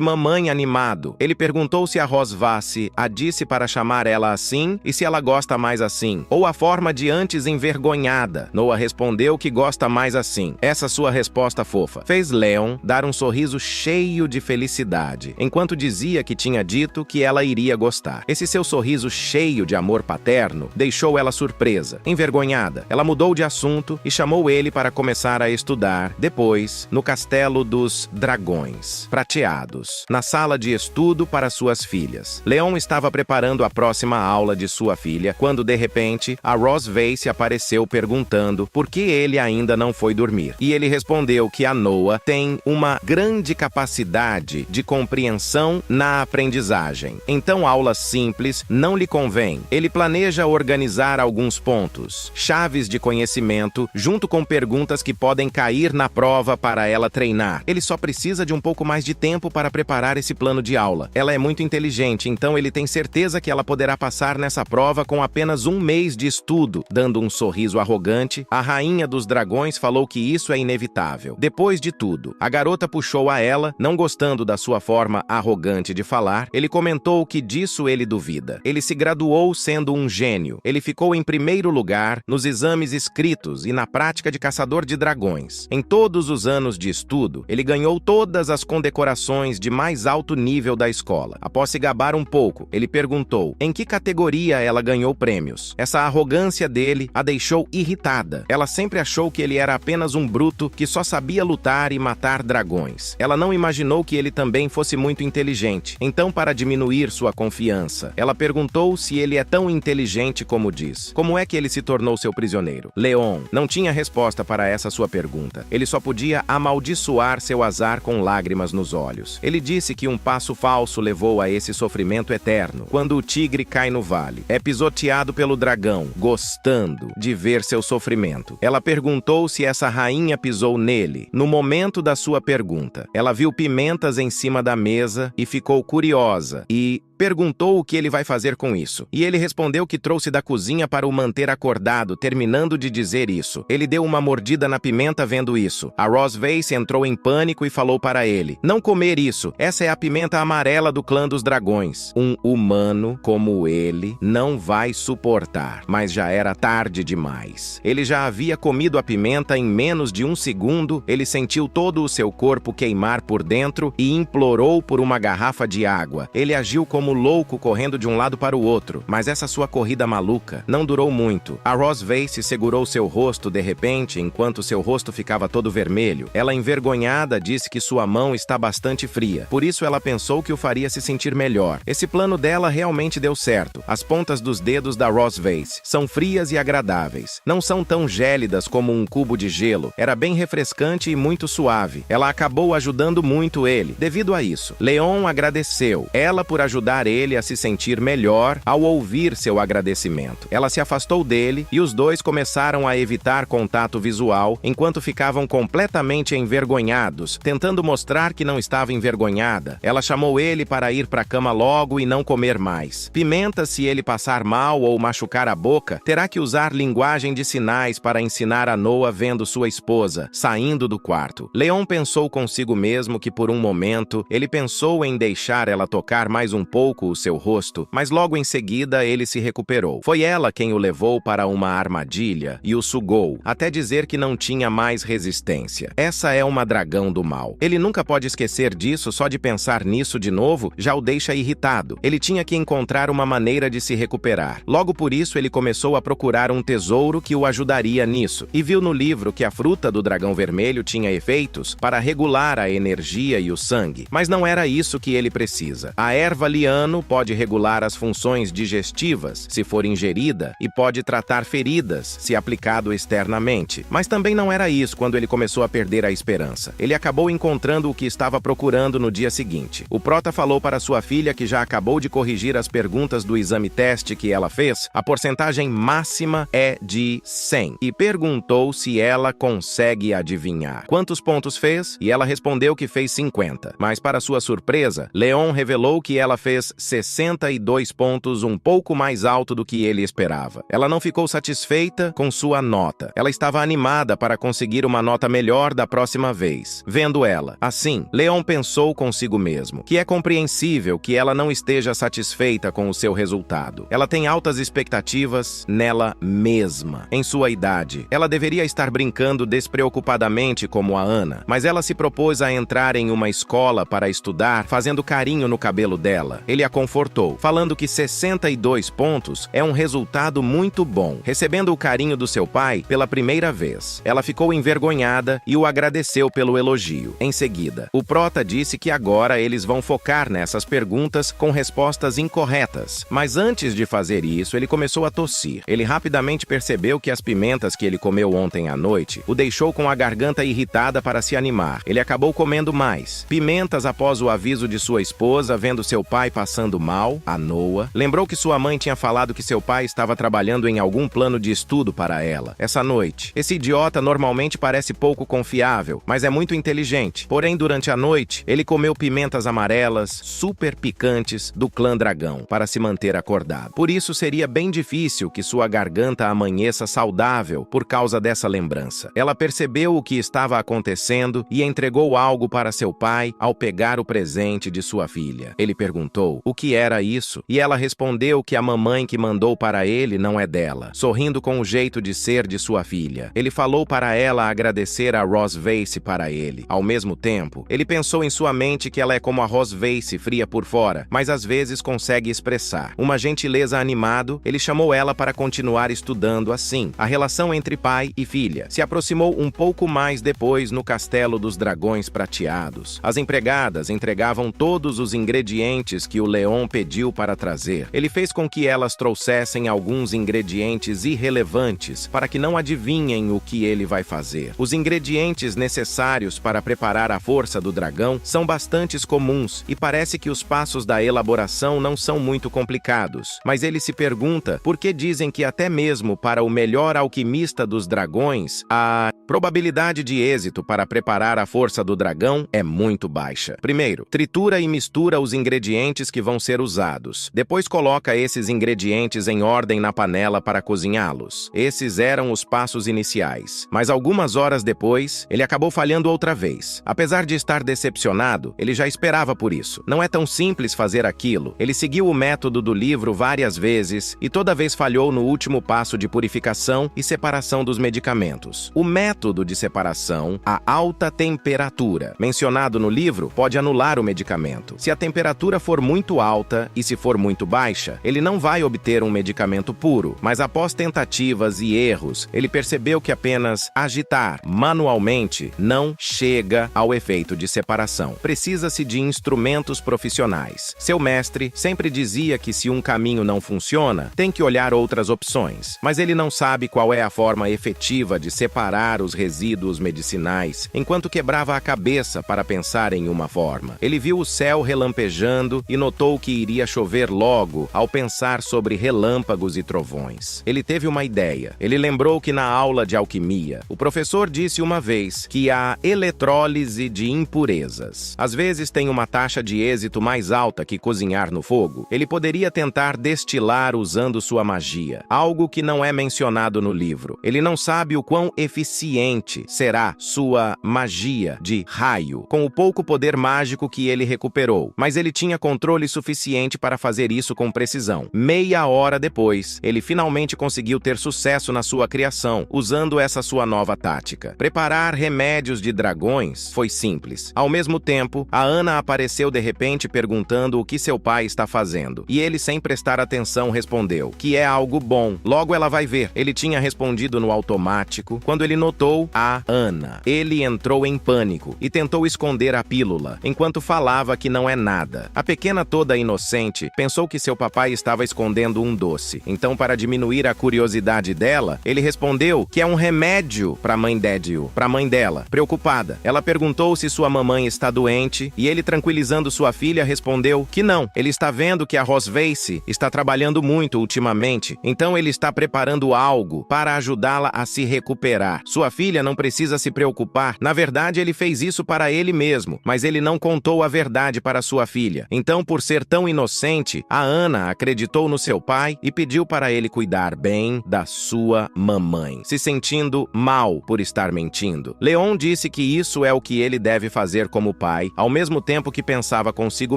mamãe animado. Ele perguntou se a Ross Vase a disse para chamar ela assim e se ela gosta mais assim, ou a forma de antes envergonhada. Noah respondeu que gosta mais assim. Essa sua resposta fofa fez Leon dar um sorriso cheio de felicidade, enquanto dizia que tinha dito que ela iria gostar. Esse seu sorriso cheio de amor paterno deixou ela surpresa. Envergonhada, ela mudou de assunto e chamou ele para começar a estudar. Depois, no Castelo dos Dragões Prateados, na sala de estudo para suas filhas. Leon estava preparando a próxima aula de sua filha, quando de repente, a Ross Vase apareceu perguntando por que ele ainda não foi dormir. E ele respondeu que a Noah tem uma grande capacidade de compreensão na aprendizagem. Então, aulas simples não lhe convém. Ele planeja organizar alguns pontos, chaves de conhecimento, junto com perguntas que podem cair na prova para ela treinar. Ele só precisa de um pouco mais de tempo para preparar esse plano de aula. Ela é muito inteligente, então ele tem certeza que ela poderá passar nessa prova com apenas 1 mês de estudo. Dando um sorriso arrogante, a rainha dos dragões falou que isso é inevitável. Depois de tudo, a garota garota puxou a ela, não gostando da sua forma arrogante de falar. Ele comentou que disso ele duvida. Ele se graduou sendo um gênio. Ele ficou em primeiro lugar nos exames escritos e na prática de caçador de dragões. Em todos os anos de estudo, ele ganhou todas as condecorações de mais alto nível da escola. Após se gabar um pouco, ele perguntou em que categoria ela ganhou prêmios. Essa arrogância dele a deixou irritada. Ela sempre achou que ele era apenas um bruto que só sabia lutar e matar dragões. Ela não imaginou que ele também fosse muito inteligente. Então, para diminuir sua confiança, ela perguntou se ele é tão inteligente como diz. Como é que ele se tornou seu prisioneiro? Leon não tinha resposta para essa sua pergunta. Ele só podia amaldiçoar seu azar com lágrimas nos olhos. Ele disse que um passo falso levou a esse sofrimento eterno. Quando o tigre cai no vale, é pisoteado pelo dragão, gostando de ver seu sofrimento. Ela perguntou se essa rainha pisou nele. No momento da sua pergunta, ela viu pimentas em cima da mesa e ficou curiosa e perguntou o que ele vai fazer com isso. E ele respondeu que trouxe da cozinha para o manter acordado, terminando de dizer isso. Ele deu uma mordida na pimenta vendo isso. A Rosvace entrou em pânico e falou para ele: não comer isso, essa é a pimenta amarela do clã dos dragões. Um humano como ele não vai suportar. Mas já era tarde demais. Ele já havia comido a pimenta em menos de um segundo. Ele sentiu todo o seu corpo queimar por dentro e implorou por uma garrafa de água. Ele agiu como louco correndo de um lado para o outro, mas essa sua corrida maluca não durou muito. A Rosvace segurou seu rosto de repente, enquanto seu rosto ficava todo vermelho. Ela, envergonhada, disse que sua mão está bastante fria. Por isso ela pensou que o faria se sentir melhor. Esse plano dela realmente deu certo. As pontas dos dedos da Rosvace são frias e agradáveis. Não são tão gélidas como um cubo de gelo. Era bem refrescante e muito suave. Ela acabou ajudando muito ele. Devido a isso, Leon agradeceu ela por ajudar ele a se sentir melhor ao ouvir seu agradecimento. Ela se afastou dele e os dois começaram a evitar contato visual enquanto ficavam completamente envergonhados, tentando mostrar que não estava envergonhada. Ela chamou ele para ir para a cama logo e não comer mais. Pimenta, se ele passar mal ou machucar a boca, terá que usar linguagem de sinais para ensinar a Noa vendo sua esposa saindo do quarto. Leon pensou consigo mesmo que por um momento ele pensou em deixar ela tocar mais um pouco o seu rosto, mas logo em seguida ele se recuperou. Foi ela quem o levou para uma armadilha e o sugou, até dizer que não tinha mais resistência. Essa é uma dragão do mal. Ele nunca pode esquecer disso, só de pensar nisso de novo já o deixa irritado. Ele tinha que encontrar uma maneira de se recuperar. Logo por isso ele começou a procurar um tesouro que o ajudaria nisso, e viu no livro que a fruta do dragão vermelho tinha efeitos para regular a energia e o sangue. Mas não era isso que ele precisa. A erva liana pode regular as funções digestivas, se for ingerida, e pode tratar feridas, se aplicado externamente. Mas também não era isso quando ele começou a perder a esperança. Ele acabou encontrando o que estava procurando no dia seguinte. O Prota falou para sua filha que já acabou de corrigir as perguntas do exame teste que ela fez. A porcentagem máxima é de 100. E perguntou se ela consegue adivinhar. Quantos pontos fez? E ela respondeu que fez 50. Mas para sua surpresa, Leon revelou que ela fez 62 pontos, um pouco mais alto do que ele esperava. Ela não ficou satisfeita com sua nota. Ela estava animada para conseguir uma nota melhor da próxima vez. Vendo ela assim, Leon pensou consigo mesmo que é compreensível que ela não esteja satisfeita com o seu resultado. Ela tem altas expectativas nela mesma. Em sua idade, ela deveria estar brincando despreocupadamente como a Ana, mas ela se propôs a entrar em uma escola para estudar, fazendo carinho no cabelo dela. Ele a confortou, falando que 62 pontos é um resultado muito bom, recebendo o carinho do seu pai pela primeira vez. Ela ficou envergonhada e o agradeceu pelo elogio. Em seguida, o Prota disse que agora eles vão focar nessas perguntas com respostas incorretas. Mas antes de fazer isso, ele começou a tossir. Ele rapidamente percebeu que as pimentas que ele comeu ontem à noite o deixou com a garganta irritada para se animar. Ele acabou comendo mais pimentas após o aviso de sua esposa, vendo seu pai passar passando mal, a Noah, lembrou que sua mãe tinha falado que seu pai estava trabalhando em algum plano de estudo para ela. Essa noite, esse idiota normalmente parece pouco confiável, mas é muito inteligente. Porém, durante a noite, ele comeu pimentas amarelas, super picantes, do clã dragão, para se manter acordado. Por isso, seria bem difícil que sua garganta amanheça saudável por causa dessa lembrança. Ela percebeu o que estava acontecendo e entregou algo para seu pai ao pegar o presente de sua filha. Ele perguntou o que era isso, e ela respondeu que a mamãe que mandou para ele não é dela, sorrindo com o jeito de ser de sua filha. Ele falou para ela agradecer a Rose Vase para ele. Ao mesmo tempo, ele pensou em sua mente que ela é como a Rose Vase, fria por fora, mas às vezes consegue expressar uma gentileza animado. Ele chamou ela para continuar estudando assim. A relação entre pai e filha se aproximou um pouco mais depois no Castelo dos Dragões Prateados. As empregadas entregavam todos os ingredientes que o Leon pediu para trazer. Ele fez com que elas trouxessem alguns ingredientes irrelevantes para que não adivinhem o que ele vai fazer. Os ingredientes necessários para preparar a força do dragão são bastante comuns e parece que os passos da elaboração não são muito complicados. Mas ele se pergunta por que dizem que até mesmo para o melhor alquimista dos dragões, a probabilidade de êxito para preparar a força do dragão é muito baixa. Primeiro, tritura e mistura os ingredientes que vão ser usados. Depois coloca esses ingredientes em ordem na panela para cozinhá-los. Esses eram os passos iniciais. Mas algumas horas depois, ele acabou falhando outra vez. Apesar de estar decepcionado, ele já esperava por isso. Não é tão simples fazer aquilo. Ele seguiu o método do livro várias vezes e toda vez falhou no último passo de purificação e separação dos medicamentos. O método de separação, a alta temperatura, mencionado no livro, pode anular o medicamento. Se a temperatura for muito alta e se for muito baixa, ele não vai obter um medicamento puro, mas após tentativas e erros, ele percebeu que apenas agitar manualmente não chega ao efeito de separação. Precisa-se de instrumentos profissionais. Seu mestre sempre dizia que se um caminho não funciona, tem que olhar outras opções, mas ele não sabe qual é a forma efetiva de separar os resíduos medicinais, enquanto quebrava a cabeça para pensar em uma forma. Ele viu o céu relampejando e notou que iria chover logo ao pensar sobre relâmpagos e trovões. Ele teve uma ideia. Ele lembrou que na aula de alquimia, o professor disse uma vez que a eletrólise de impurezas às vezes tem uma taxa de êxito mais alta que cozinhar no fogo. Ele poderia tentar destilar usando sua magia, algo que não é mencionado no livro. Ele não sabe o quão eficiente será sua magia de raio, com o pouco poder mágico que ele recuperou, mas ele tinha controle suficiente para fazer isso com precisão. Meia hora depois, ele finalmente conseguiu ter sucesso na sua criação, usando essa sua nova tática. Preparar remédios de dragões foi simples. Ao mesmo tempo, a Ana apareceu de repente perguntando o que seu pai está fazendo, e ele, sem prestar atenção, respondeu que é algo bom. Logo ela vai ver. Ele tinha respondido no automático quando ele notou a Ana. Ele entrou em pânico e tentou esconder a pílula, enquanto falava que não é nada. A pequena, toda inocente, pensou que seu papai estava escondendo um doce. Então, para diminuir a curiosidade dela, ele respondeu que é um remédio para a mãe dela. Preocupada, ela perguntou se sua mamãe está doente e ele, tranquilizando sua filha, respondeu que não. Ele está vendo que a Rose Vase está trabalhando muito ultimamente, então ele está preparando algo para ajudá-la a se recuperar. Sua filha não precisa se preocupar. Na verdade, ele fez isso para ele mesmo, mas ele não contou a verdade para sua filha. Então, por ser tão inocente, a Ana acreditou no seu pai e pediu para ele cuidar bem da sua mamãe, se sentindo mal por estar mentindo. Leon disse que isso é o que ele deve fazer como pai, ao mesmo tempo que pensava consigo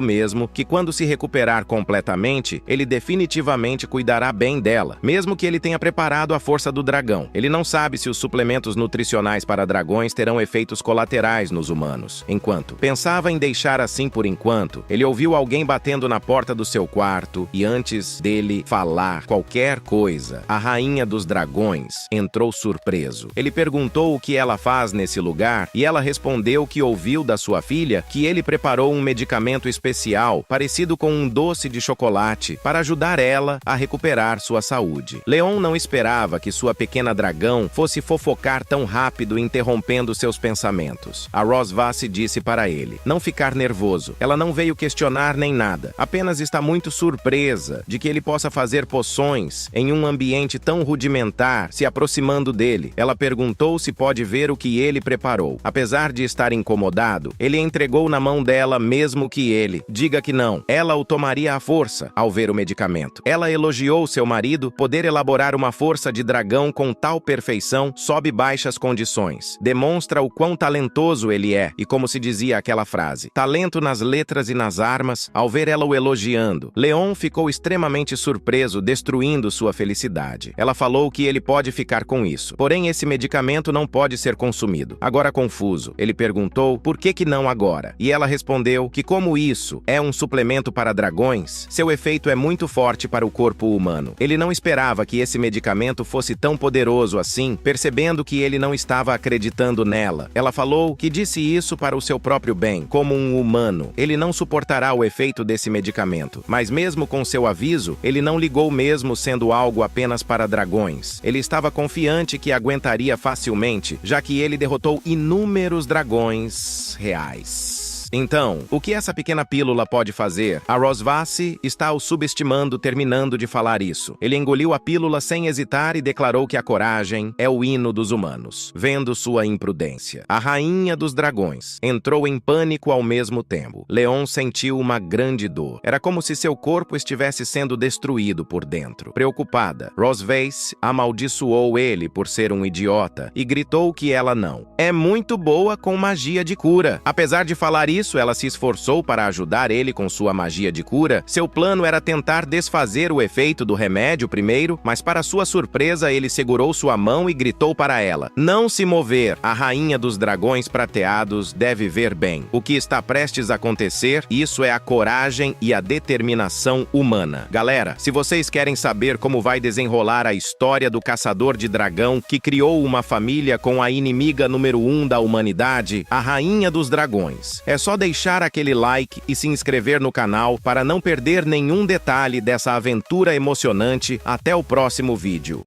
mesmo que quando se recuperar completamente, ele definitivamente cuidará bem dela, mesmo que ele tenha preparado a força do dragão. Ele não sabe se os suplementos nutricionais para dragões terão efeitos colaterais nos humanos. Enquanto pensava em deixar assim por enquanto, ele ouviu alguém batendo na porta do seu quarto e antes dele falar qualquer coisa, a rainha dos dragões entrou surpreso. Ele perguntou o que ela faz nesse lugar e ela respondeu que ouviu da sua filha que ele preparou um medicamento especial parecido com um doce de chocolate para ajudar ela a recuperar sua saúde. Leon não esperava que sua pequena dragão fosse fofocar tão tão rápido, interrompendo seus pensamentos. A Rosvasse disse para ele não ficar nervoso. Ela não veio questionar nem nada. Apenas está muito surpresa de que ele possa fazer poções em um ambiente tão rudimentar, se aproximando dele. Ela perguntou se pode ver o que ele preparou. Apesar de estar incomodado, ele entregou na mão dela mesmo que ele diga que não. Ela o tomaria à força ao ver o medicamento. Ela elogiou seu marido poder elaborar uma força de dragão com tal perfeição sob baixas condições. Demonstra o quão talentoso ele é e, como se dizia aquela frase, talento nas letras e nas armas. Ao ver ela o elogiando, Leon ficou extremamente surpreso, destruindo sua felicidade. Ela falou que ele pode ficar com isso, porém esse medicamento não pode ser consumido. Agora confuso, ele perguntou por que não agora, e ela respondeu que como isso é um suplemento para dragões, seu efeito é muito forte para o corpo humano. Ele não esperava que esse medicamento fosse tão poderoso assim, percebendo que ele não estava acreditando nela. Ela falou que disse isso para o seu próprio bem, como um humano. Ele não suportará o efeito desse medicamento, mas mesmo com seu aviso, ele não ligou mesmo sendo algo apenas para dragões. Ele estava confiante que aguentaria facilmente, já que ele derrotou inúmeros dragões reais. Então, o que essa pequena pílula pode fazer? A Rosvasse está o subestimando, terminando de falar isso. Ele engoliu a pílula sem hesitar e declarou que a coragem é o hino dos humanos. Vendo sua imprudência, a rainha dos dragões entrou em pânico ao mesmo tempo. Leon sentiu uma grande dor. Era como se seu corpo estivesse sendo destruído por dentro. Preocupada, Rosvasse amaldiçoou ele por ser um idiota e gritou que ela não é muito boa com magia de cura. Apesar de falar isso, ela se esforçou para ajudar ele com sua magia de cura. Seu plano era tentar desfazer o efeito do remédio primeiro, mas para sua surpresa, ele segurou sua mão e gritou para ela não se mover. A rainha dos dragões prateados deve ver bem o que está prestes a acontecer. Isso é a coragem e a determinação humana. Galera, se vocês querem saber como vai desenrolar a história do caçador de dragão que criou uma família com a inimiga número 1 da humanidade, a rainha dos dragões, é só deixar aquele like e se inscrever no canal para não perder nenhum detalhe dessa aventura emocionante. Até o próximo vídeo.